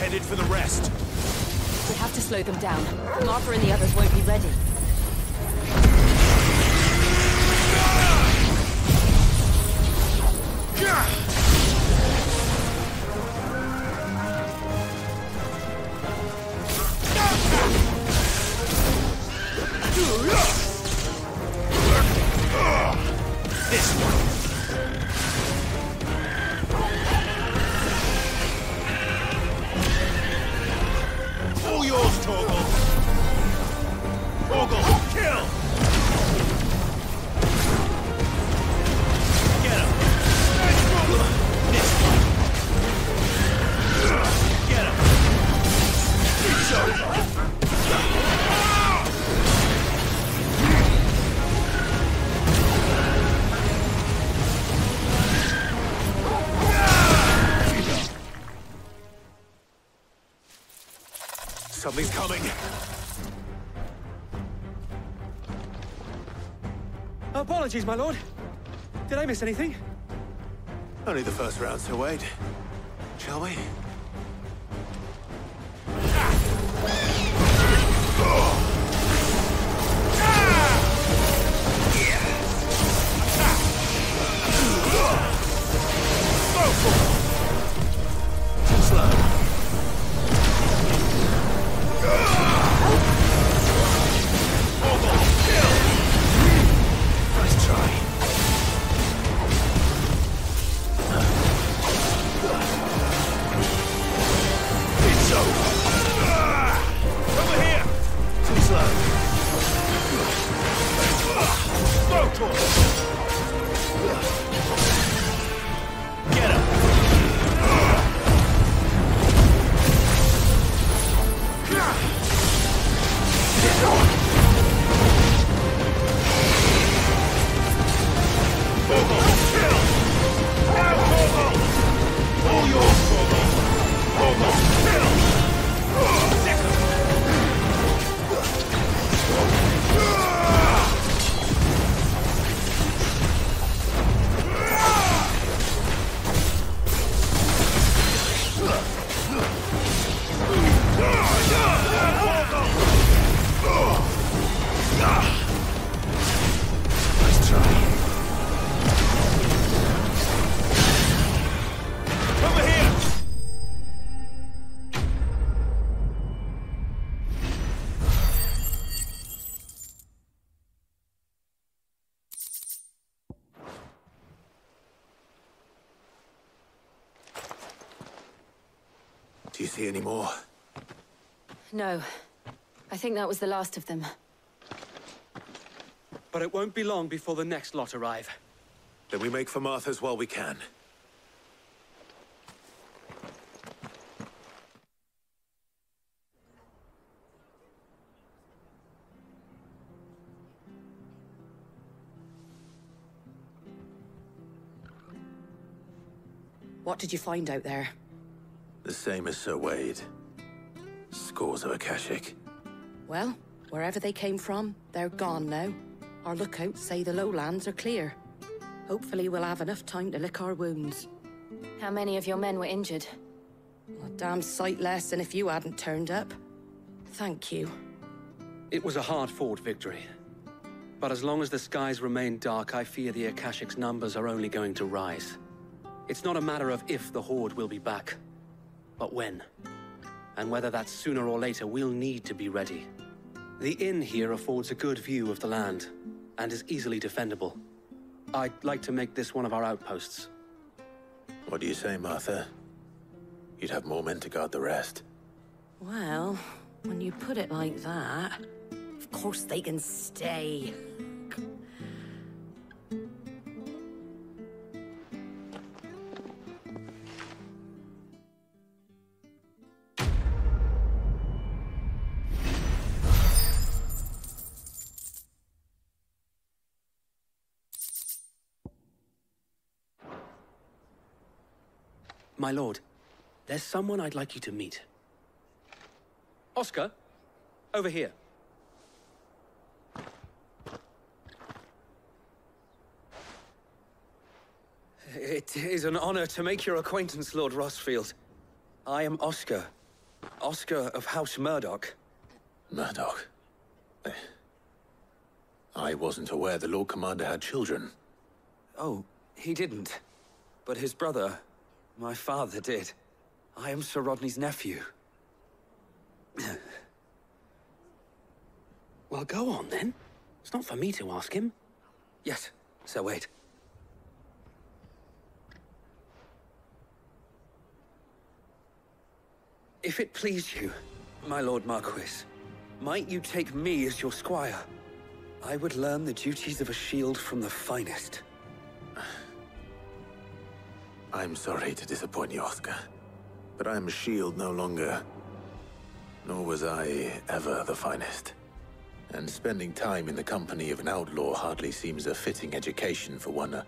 headed for the rest. We have to slow them down. Martha and the others won't be ready. This one. All yours, Torgal. Torgal, kill! Get him. This one. Get him. It's over. Something's coming. Apologies, my lord. Did I miss anything? Only the first round, so wait. Shall we? Too slow. Nice try. It's over. Over here. Too slow. Smoke torch. Get him. Nice try. Over here! Do you see any more? No. I think that was the last of them. But it won't be long before the next lot arrive. Then we make for Martha's while we can. What did you find out there? The same as Sir Wade. Scores of Akashic. Well, wherever they came from, they're gone now. Our lookouts say the lowlands are clear. Hopefully we'll have enough time to lick our wounds. How many of your men were injured? A damn sight less than if you hadn't turned up. Thank you. It was a hard-fought victory. But as long as the skies remain dark, I fear the Akashic's numbers are only going to rise. It's not a matter of if the Horde will be back, but when. And whether that's sooner or later, we'll need to be ready. The inn here affords a good view of the land, and is easily defendable. I'd like to make this one of our outposts. What do you say, Martha? You'd have more men to guard the rest. Well, when you put it like that, of course they can stay. My lord, there's someone I'd like you to meet. Oscar, over here. It is an honor to make your acquaintance, Lord Rosfield. I am Oscar, Oscar of House Murdoch. Murdoch? I wasn't aware the Lord Commander had children. Oh, he didn't. But his brother, my father, did. I am Sir Rodney's nephew. Well, go on then. It's not for me to ask him. Yes, Sir Wade. If it please you, my Lord Marquis, might you take me as your squire? I would learn the duties of a shield from the finest. I'm sorry to disappoint you, Oscar, but I am a shield no longer. Nor was I ever the finest. And spending time in the company of an outlaw hardly seems a fitting education for one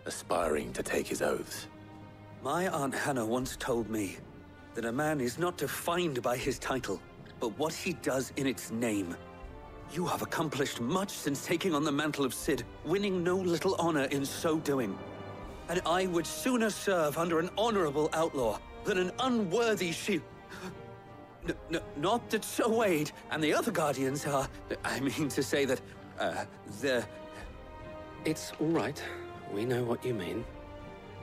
aspiring to take his oaths. My Aunt Hannah once told me that a man is not defined by his title, but what he does in its name. You have accomplished much since taking on the mantle of Cid, winning no little honor in so doing. And I would sooner serve under an honorable outlaw than an unworthy shield. Not that Sir Wade and the other Guardians are... I mean to say that, they're... It's all right. We know what you mean.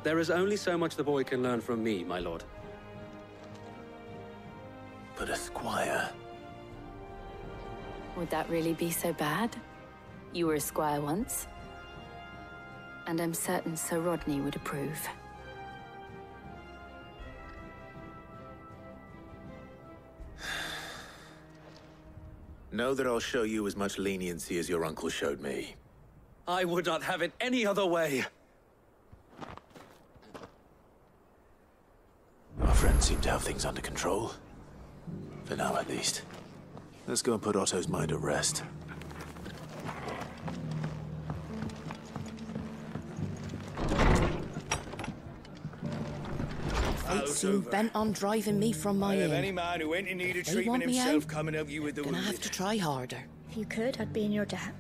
There is only so much the boy can learn from me, my lord. But a squire... Would that really be so bad? You were a squire once. And I'm certain Sir Rodney would approve. Know that I'll show you as much leniency as your uncle showed me. I would not have it any other way. Our friends seem to have things under control. For now, at least. Let's go and put Otto's mind at rest. Fate seemed bent on driving me from my inn. Any man who ain't in need of They treatment want me himself out, coming of you with the gonna wounded. have to try harder. If you could, I'd be in your debt.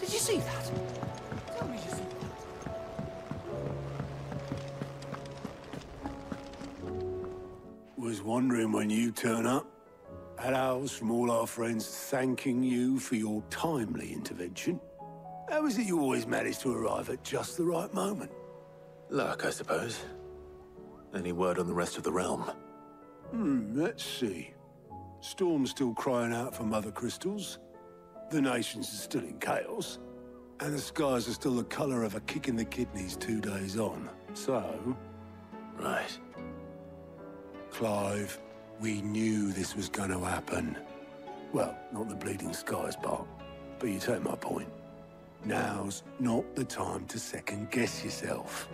Did you see that? Tell me you see that. Was wondering when you turn up. Had owls from all our friends thanking you for your timely intervention. How is it you always manage to arrive at just the right moment? Luck, I suppose. Any word on the rest of the realm? Let's see. Storm's still crying out for Mother Crystals. The nations are still in chaos. And the skies are still the color of a kick in the kidneys 2 days on. So... Right. Clive, we knew this was going to happen. Well, not the bleeding skies part, but you take my point. Now's not the time to second-guess yourself.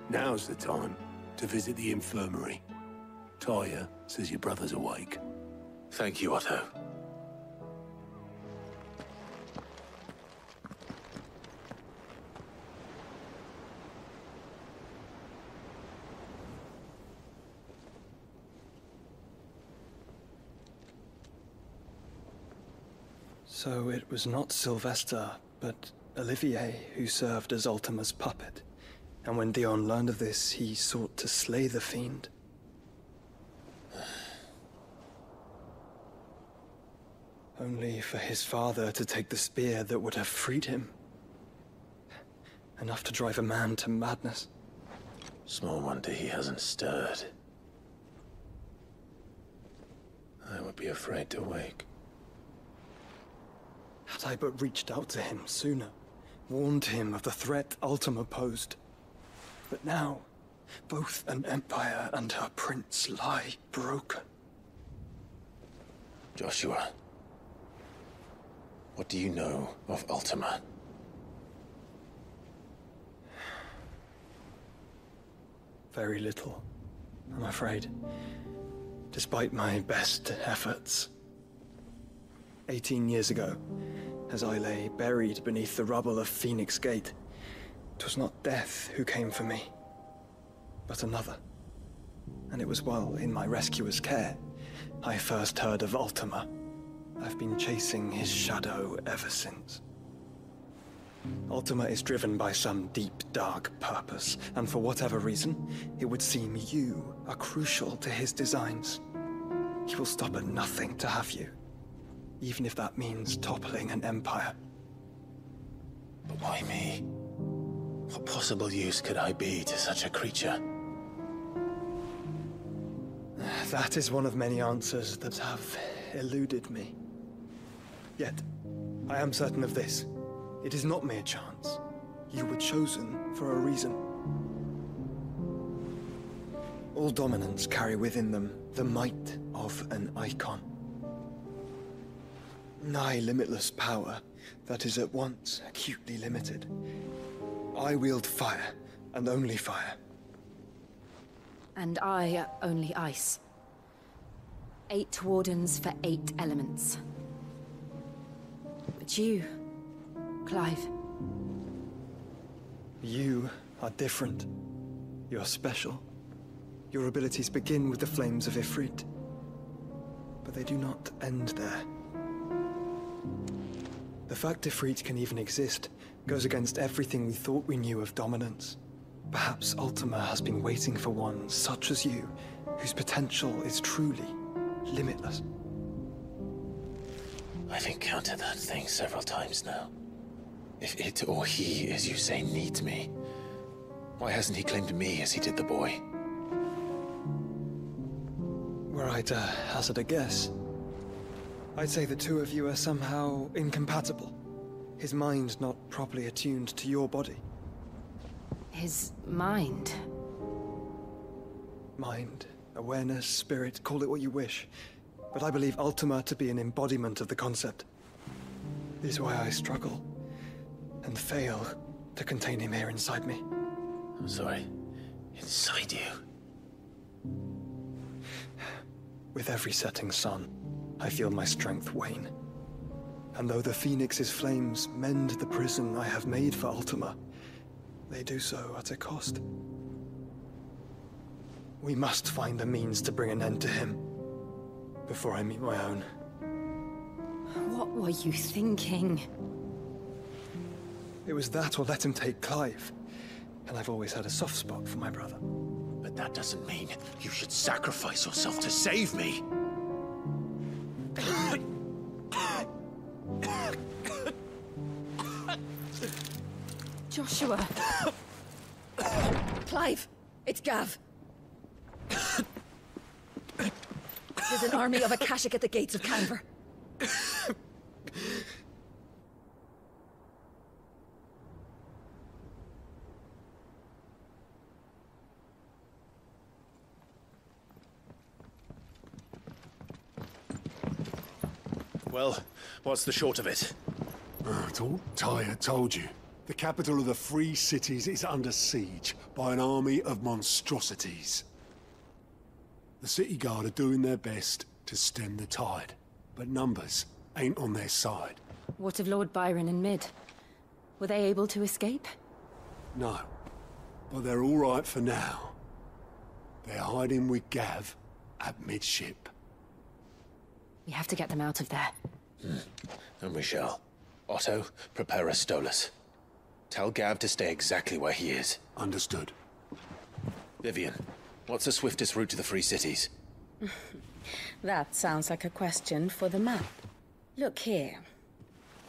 Now's the time to visit the infirmary. Talia says your brother's awake. Thank you, Otto. So it was not Sylvester, but Olivier who served as Ultima's puppet. And when Dion learned of this, he sought to slay the fiend. Only for his father to take the spear that would have freed him. Enough to drive a man to madness. Small wonder he hasn't stirred. I would be afraid to wake. Had I but reached out to him sooner, warned him of the threat Ultima posed. But now, both an empire and her prince lie broken. Joshua, what do you know of Ultima? Very little, I'm afraid. despite my best efforts. 18 years ago, as I lay buried beneath the rubble of Phoenix Gate, 'twas not death who came for me, but another. And it was while in my rescuer's care I first heard of Ultima. I've been chasing his shadow ever since. Ultima is driven by some deep, dark purpose, and for whatever reason, it would seem you are crucial to his designs. He will stop at nothing to have you, even if that means toppling an empire. But why me? What possible use could I be to such a creature? That is one of many answers that have eluded me. Yet, I am certain of this. It is not mere chance. You were chosen for a reason. All dominants carry within them the might of an icon. Nigh limitless power that is at once acutely limited. I wield fire, and only fire. And I only ice. 8 wardens for 8 elements. But you, Clive. You are different. You're special. Your abilities begin with the flames of Ifrit. But they do not end there. The fact Ifrit can even exist goes against everything we thought we knew of dominance. Perhaps Ultima has been waiting for one such as you, whose potential is truly limitless. I've encountered that thing several times now. If it or he, as you say, needs me, why hasn't he claimed me as he did the boy? Were I to hazard a guess, I'd say the two of you are somehow incompatible. His mind not properly attuned to your body. His mind? Mind, awareness, spirit, call it what you wish. But I believe Ultima to be an embodiment of the concept. This is why I struggle and fail to contain him here inside me. I'm sorry. Inside you? With every setting sun, I feel my strength wane. And though the Phoenix's flames mend the prison I have made for Ultima, they do so at a cost. We must find a means to bring an end to him before I meet my own. What were you thinking? It was that or let him take Clive. And I've always had a soft spot for my brother. But that doesn't mean you should sacrifice yourself to save me. Joshua. Clive, it's Gav. There's an army of Akashic at the gates of Canver. Well, what's the short of it? I thought Ty had told you. The capital of the Free Cities is under siege by an army of monstrosities. The City Guard are doing their best to stem the tide, but numbers ain't on their side. What of Lord Byron and Mid? Were they able to escape? No, but they're all right for now. They're hiding with Gav at midship. We have to get them out of there. And we shall. Otto, prepare a Stolas. Tell Gav to stay exactly where he is. Understood. Vivian, what's the swiftest route to the Free Cities? That sounds like a question for the map. Look here.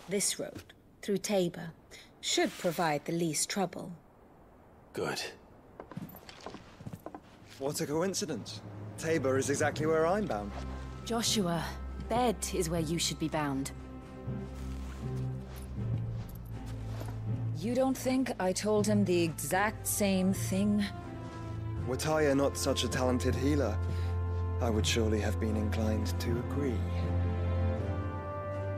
This road, through Tabor, should provide the least trouble. Good. What a coincidence. Tabor is exactly where I'm bound. Joshua, Bed is where you should be bound. You don't think I told him the exact same thing? Were Tyr not such a talented healer, I would surely have been inclined to agree.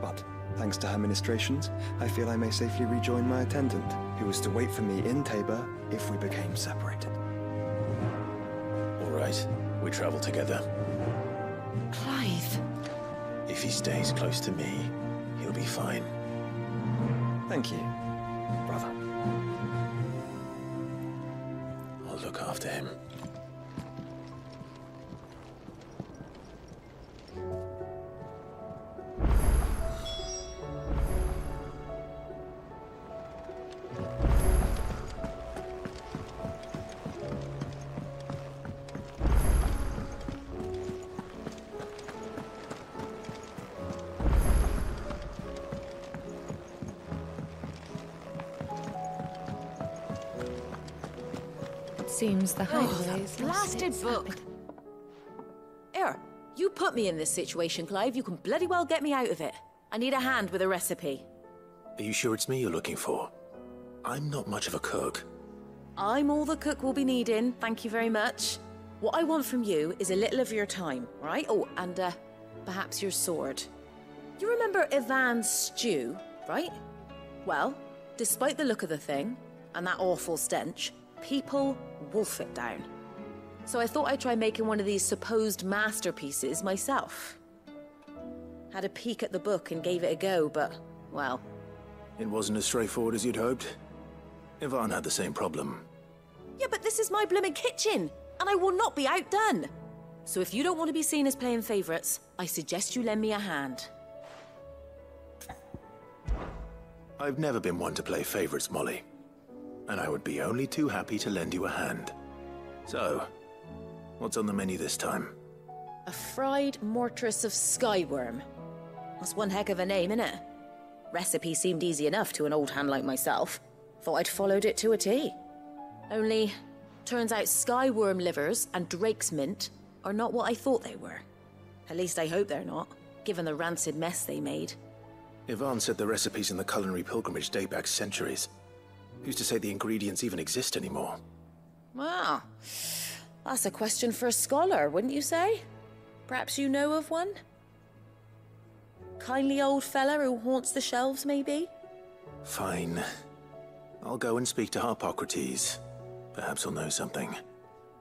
But, thanks to her ministrations, I feel I may safely rejoin my attendant, who was to wait for me in Tabor if we became separated. All right, we travel together. Clive. If he stays close to me, he'll be fine. Thank you, brother. I'll look after him. Seems the hideaways. Blasted book! Here, you put me in this situation, Clive. You can bloody well get me out of it. I need a hand with a recipe. Are you sure it's me you're looking for? I'm not much of a cook. I'm all the cook will be needing, thank you very much. What I want from you is a little of your time, right? Oh, and perhaps your sword. You remember Ivan's stew, right? Well, despite the look of the thing, and that awful stench, people wolf it down. So I thought I'd try making one of these supposed masterpieces myself. Had a peek at the book and gave it a go, but, well... It wasn't as straightforward as you'd hoped. Ivan had the same problem. Yeah, but this is my blooming kitchen, and I will not be outdone. So if you don't want to be seen as playing favourites, I suggest you lend me a hand. I've never been one to play favourites, Molly. And I would be only too happy to lend you a hand. So, what's on the menu this time? A fried mortress of skyworm. That's one heck of a name, innit? Recipe seemed easy enough to an old hand like myself. Thought I'd followed it to a T. Only, turns out skyworm livers and drake's mint are not what I thought they were. At least I hope they're not, given the rancid mess they made. Ivan said the recipes in the culinary pilgrimage date back centuries. Who's to say the ingredients even exist anymore? Well, that's a question for a scholar, wouldn't you say? Perhaps you know of one? Kindly old fella who haunts the shelves, maybe? Fine. I'll go and speak to Harpocrates. Perhaps he'll know something.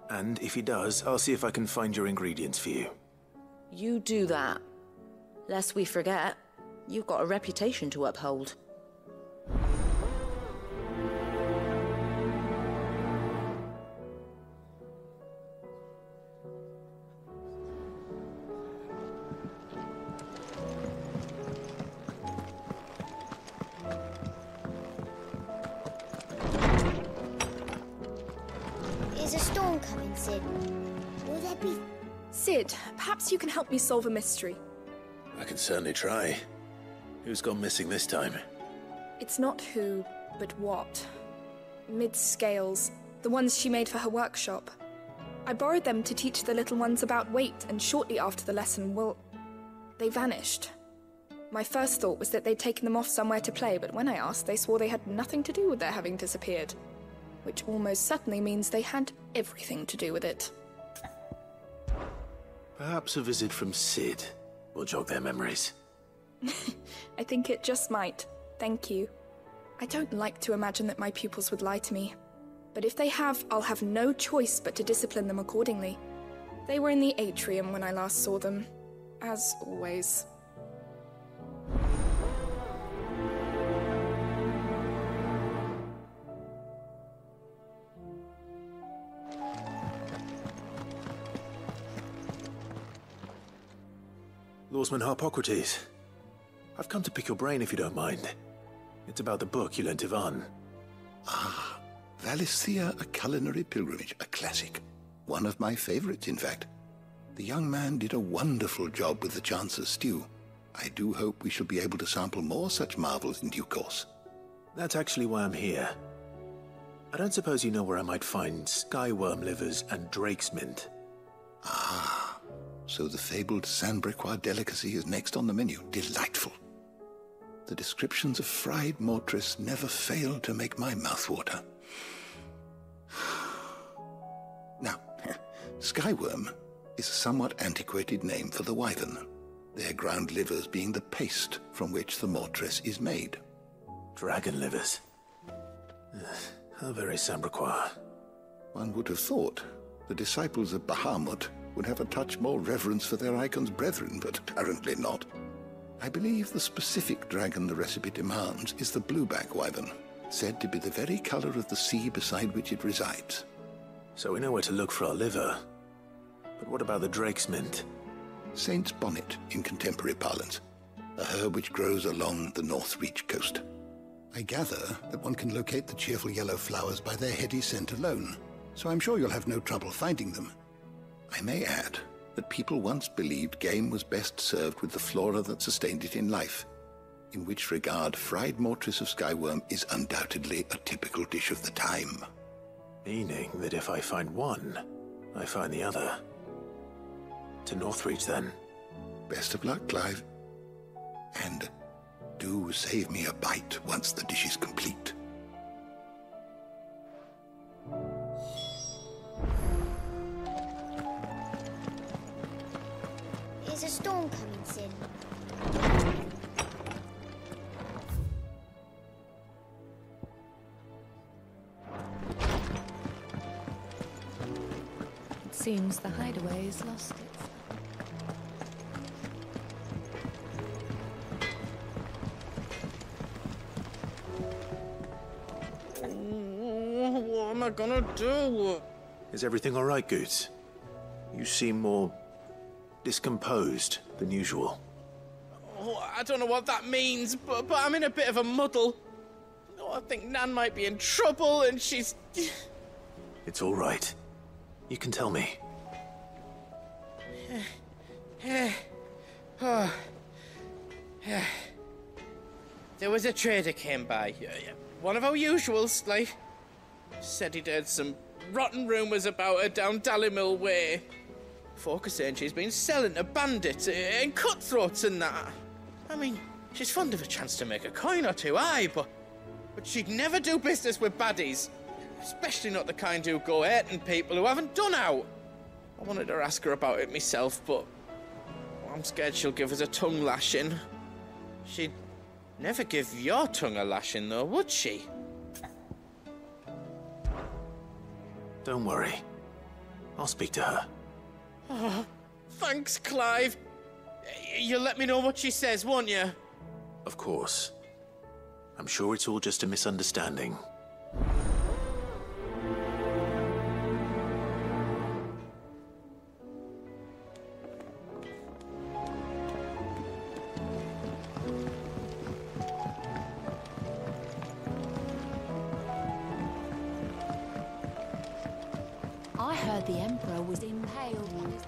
And if he does, I'll see if I can find your ingredients for you. You do that. Lest we forget, you've got a reputation to uphold. Is a storm coming, Sid? Will there be... Sid, perhaps you can help me solve a mystery. I can certainly try. Who's gone missing this time? It's not who, but what. Mid's scales, the ones she made for her workshop. I borrowed them to teach the little ones about weight, and shortly after the lesson, well, they vanished. My first thought was that they'd taken them off somewhere to play, but when I asked, they swore they had nothing to do with their having disappeared. Which almost certainly means they had everything to do with it. Perhaps a visit from Sid will jog their memories. I think it just might. Thank you. I don't like to imagine that my pupils would lie to me. But if they have, I'll have no choice but to discipline them accordingly. They were in the atrium when I last saw them. As always. Lawsman Harpocrates. I've come to pick your brain if you don't mind. It's about the book you lent Ivan. Ah, Valisthea, A Culinary Pilgrimage, a classic. One of my favorites, in fact. The young man did a wonderful job with the Chance's stew. I do hope we shall be able to sample more such marvels in due course. That's actually why I'm here. I don't suppose you know where I might find skyworm livers and drake's mint. Ah, so the fabled Sanbriquois delicacy is next on the menu. Delightful. The descriptions of fried mortress never fail to make my mouth water. Now, skyworm is a somewhat antiquated name for the wyvern, their ground livers being the paste from which the mortress is made. Dragon livers. How very Sanbriquois. One would have thought the disciples of Bahamut would have a touch more reverence for their icon's brethren, but apparently not. I believe the specific dragon the recipe demands is the blueback wyvern, said to be the very color of the sea beside which it resides. So we know where to look for our liver. But what about the drake's mint? Saint's bonnet, in contemporary parlance, a herb which grows along the North Reach coast. I gather that one can locate the cheerful yellow flowers by their heady scent alone, so I'm sure you'll have no trouble finding them. I may add that people once believed game was best served with the flora that sustained it in life, in which regard fried mortress of skyworm is undoubtedly a typical dish of the time. Meaning that if I find one, I find the other. To Northreach, then. Best of luck, Clive. And do save me a bite once the dish is complete. Is a storm coming, Sid? It seems the hideaway's lost it. What am I gonna do? Is everything all right, Goots? You seem more discomposed than usual. Oh, I don't know what that means, but I'm in a bit of a muddle. Oh, I think Nan might be in trouble, and she's... It's all right. You can tell me. There was a trader came by. One of our usuals, like. Said he'd heard some rotten rumours about her down Dallymill Way. Folk are saying she's been selling to bandits and cutthroats and that. I mean, she's fond of a chance to make a coin or two, aye, but she'd never do business with baddies. Especially not the kind who go hurting people who haven't done out. I wanted to ask her about it myself, but I'm scared she'll give us a tongue lashing. She'd never give your tongue a lashing, though, would she? Don't worry. I'll speak to her. Oh, thanks, Clive. You'll let me know what she says, won't you? Of course. I'm sure it's all just a misunderstanding. I heard the Emperor was impaled on his...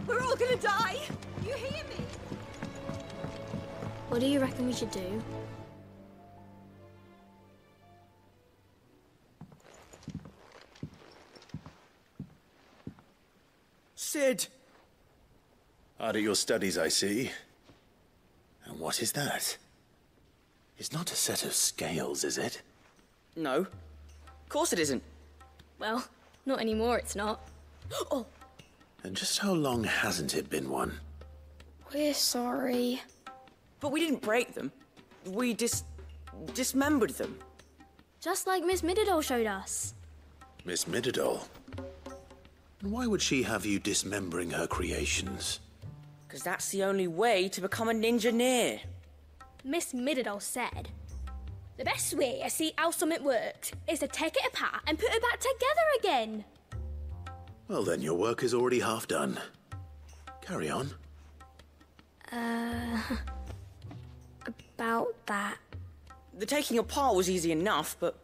We're all gonna die! You hear me? What do you reckon we should do? Sid! Hard at your studies, I see. And what is that? It's not a set of scales, is it? No. Of course it isn't. Well, not anymore, it's not. Oh! And just how long hasn't it been one? We're sorry. But we didn't break them. We dismembered them. Just like Miss Mididol showed us. Miss Mididol? Why would she have you dismembering her creations? Because that's the only way to become a ninja-neer. Miss Mididol said, the best way to see how something worked is to take it apart and put it back together again. Well, then your work is already half done. Carry on. About that. The taking apart was easy enough, but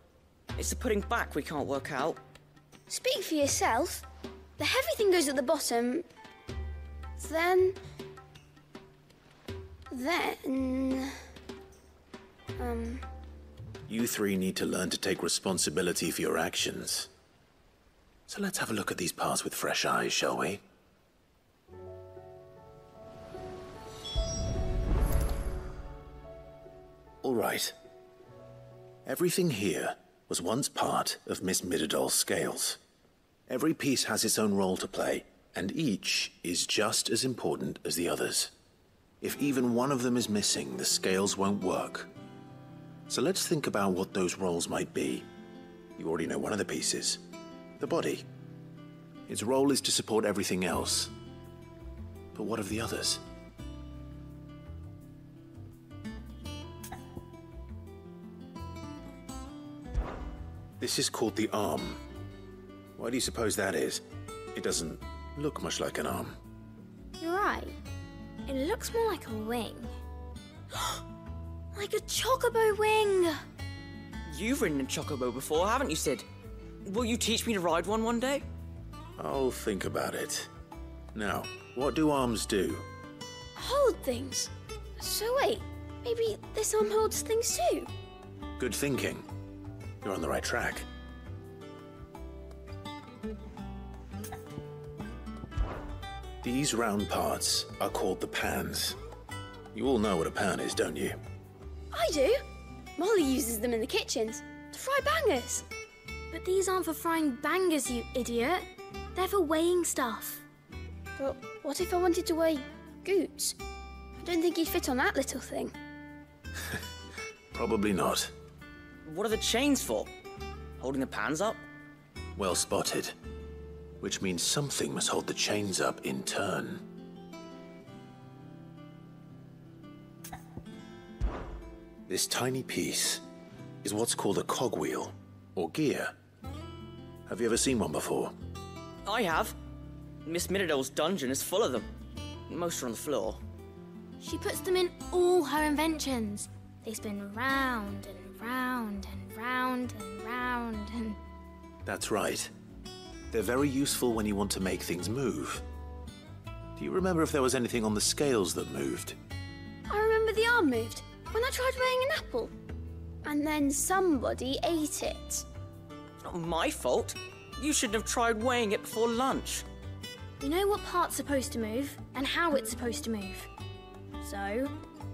it's the putting back we can't work out. Speak for yourself. The heavy thing goes at the bottom. Then... You three need to learn to take responsibility for your actions. So let's have a look at these parts with fresh eyes, shall we? All right. Everything here was once part of Miss Mididol's scales. Every piece has its own role to play, and each is just as important as the others. If even one of them is missing, the scales won't work. So let's think about what those roles might be. You already know one of the pieces. The body. Its role is to support everything else. But what of the others? This is called the arm. Why do you suppose that is? It doesn't look much like an arm. You're right. It looks more like a wing. Like a chocobo wing! You've ridden a chocobo before, haven't you, Sid? Will you teach me to ride one day? I'll think about it. Now, what do arms do? Hold things. So wait, maybe this arm holds things too? Good thinking. You're on the right track. These round parts are called the pans. You all know what a pan is, don't you? I do. Molly uses them in the kitchens to fry bangers. But these aren't for frying bangers, you idiot. They're for weighing stuff. But what if I wanted to weigh Goots? I don't think he'd fit on that little thing. Probably not. What are the chains for? Holding the pans up? Well spotted. Which means something must hold the chains up in turn. This tiny piece is what's called a cogwheel, or gear. Have you ever seen one before? I have. Miss Middledole's dungeon is full of them. Most are on the floor. She puts them in all her inventions. They spin round and round and round and round and... That's right. They're very useful when you want to make things move. Do you remember if there was anything on the scales that moved? I remember the arm moved when I tried weighing an apple. And then somebody ate it. It's not my fault. You shouldn't have tried weighing it before lunch. You know what part's supposed to move and how it's supposed to move. So,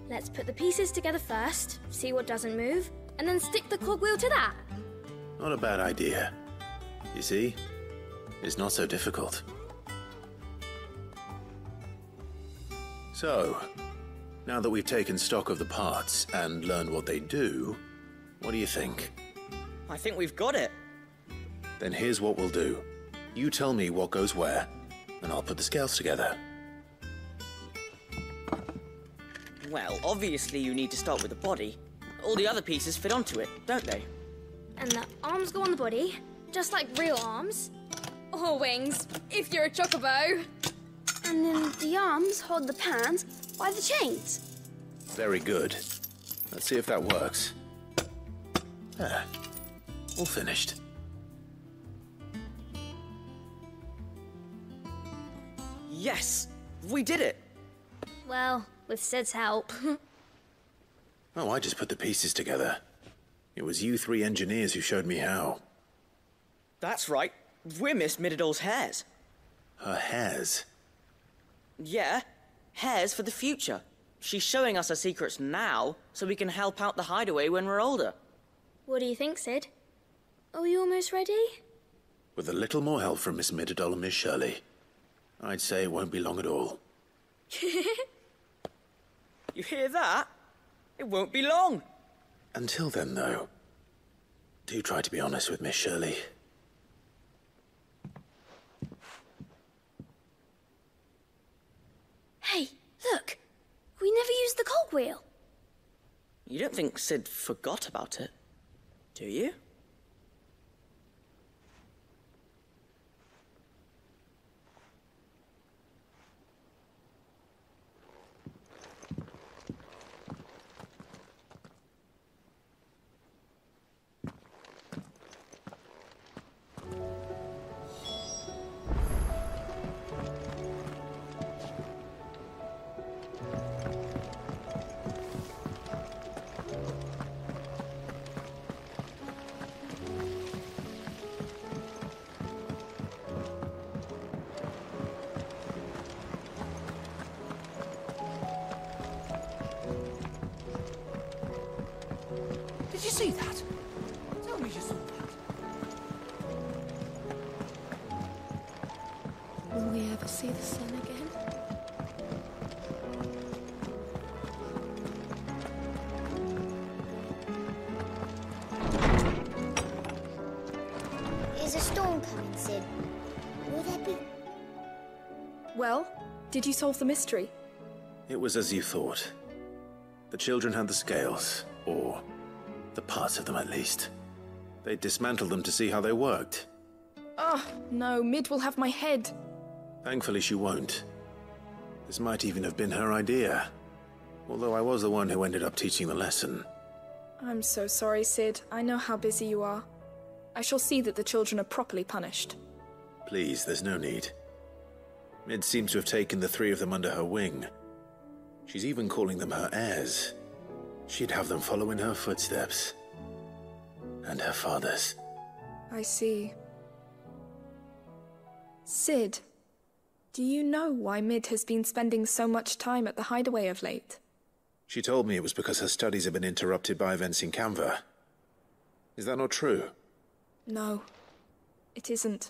let's put the pieces together first, see what doesn't move, and then stick the cogwheel to that. Not a bad idea. You see? It's not so difficult. So, now that we've taken stock of the parts and learned what they do, what do you think? I think we've got it. Then here's what we'll do. You tell me what goes where, and I'll put the scales together. Well, obviously you need to start with the body. All the other pieces fit onto it, don't they? And the arms go on the body, just like real arms. Or wings, if you're a chocobo. And then the arms hold the pans by the chains. Very good. Let's see if that works. There. All finished. Yes! We did it! Well, with Sid's help. Oh, I just put the pieces together. It was you three engineers who showed me how. That's right. We're Miss Middledole's heirs. Her heirs? Yeah, heirs for the future. She's showing us her secrets now, so we can help out the hideaway when we're older. What do you think, Sid? Are we almost ready? With a little more help from Miss Middledole and Miss Shirley, I'd say it won't be long at all. You hear that? It won't be long. Until then, though, do try to be honest with Miss Shirley. Hey, look! We never used the cogwheel. You don't think Sid forgot about it, do you? Did you see that? Tell me you saw that. Will we ever see the sun again? There's a storm coming, Sid. Will there be... Well, did you solve the mystery? It was as you thought. The children had the scales, or the parts of them at least. They dismantled them to see how they worked. Oh, no, Mid will have my head. Thankfully she won't. This might even have been her idea. Although I was the one who ended up teaching the lesson. I'm so sorry, Sid. I know how busy you are. I shall see that the children are properly punished. Please, there's no need. Mid seems to have taken the three of them under her wing. She's even calling them her heirs. She'd have them follow in her footsteps. And her father's. I see. Sid, do you know why Mid has been spending so much time at the Hideaway of late? She told me it was because her studies have been interrupted by events in Canva. Is that not true? No, it isn't.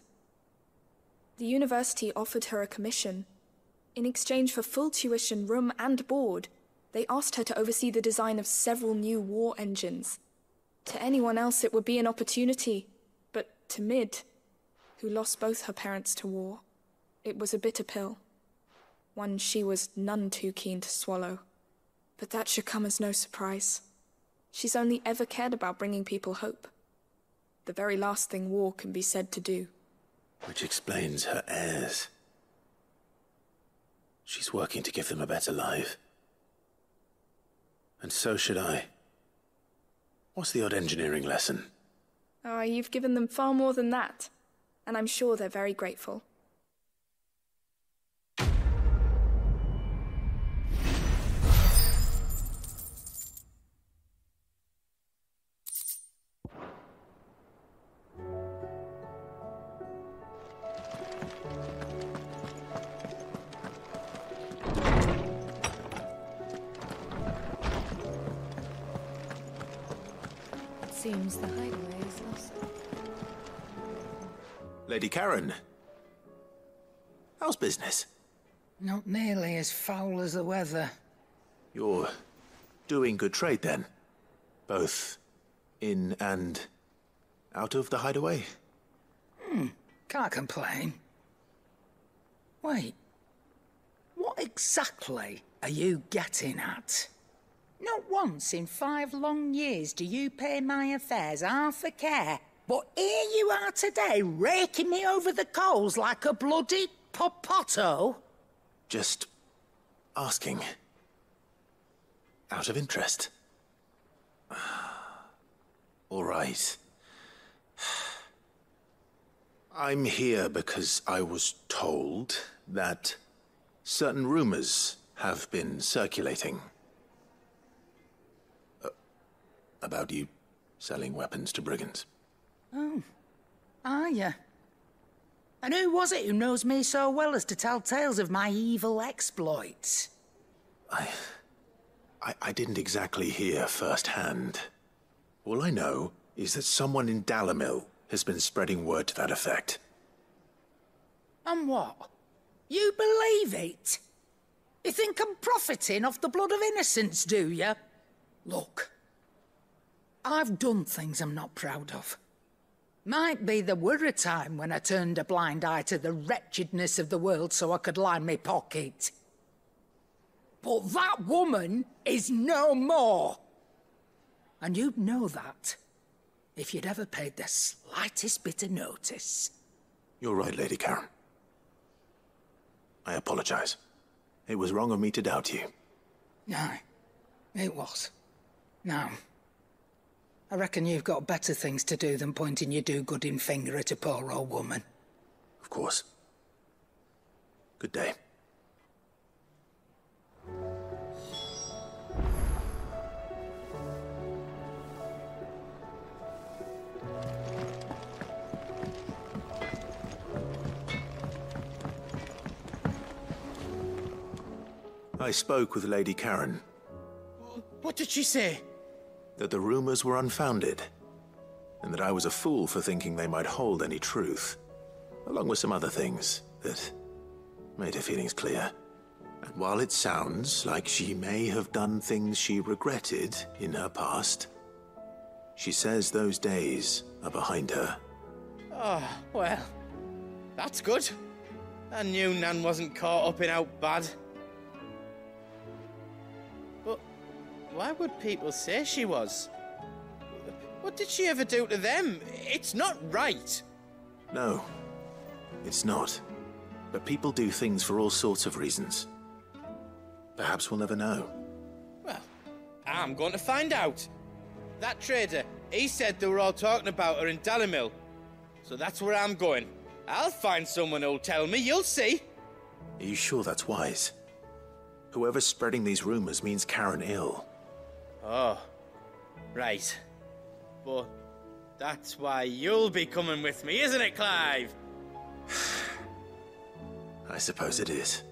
The university offered her a commission. In exchange for full tuition, room and board, they asked her to oversee the design of several new war engines. To anyone else it would be an opportunity, but to Mid, who lost both her parents to war, it was a bitter pill. One she was none too keen to swallow. But that should come as no surprise. She's only ever cared about bringing people hope. The very last thing war can be said to do. Which explains her heirs. She's working to give them a better life. And so should I. What's the odd engineering lesson? Ah, you've given them far more than that. And I'm sure they're very grateful. Seems the hideaway is lost. Lady Karen. How's business? Not nearly as foul as the weather. You're doing good trade then? Both in and out of the hideaway? Can't complain. Wait. What exactly are you getting at? Not once in 5 long years do you pay my affairs half a care. But here you are today, raking me over the coals like a bloody popoto. Just asking. Out of interest. All right. I'm here because I was told that certain rumors have been circulating. About you selling weapons to brigands. Oh, are you? And who was it who knows me so well as to tell tales of my evil exploits? I didn't exactly hear firsthand. All I know is that someone in Dalimil has been spreading word to that effect. And what? You believe it? You think I'm profiting off the blood of innocents, do you? Look. I've done things I'm not proud of. Might be there were a time when I turned a blind eye to the wretchedness of the world so I could line my pocket. But that woman is no more. And you'd know that if you'd ever paid the slightest bit of notice. You're right, Lady Karen. I apologize. It was wrong of me to doubt you. No, it was. Now, I reckon you've got better things to do than pointing your do-gooding finger at a poor old woman. Of course. Good day. I spoke with Lady Karen. What did she say? That the rumors were unfounded, and that I was a fool for thinking they might hold any truth, along with some other things that made her feelings clear. And while it sounds like she may have done things she regretted in her past, she says those days are behind her. Oh, well, that's good. I knew Nan wasn't caught up in out bad. But why would people say she was? What did she ever do to them? It's not right. No, it's not. But people do things for all sorts of reasons. Perhaps we'll never know. Well, I'm going to find out. That trader, he said they were all talking about her in Dalimil. So that's where I'm going. I'll find someone who'll tell me, you'll see. Are you sure that's wise? Whoever's spreading these rumors means Karen ill. Oh, right. But that's why you'll be coming with me, isn't it, Clive? I suppose it is.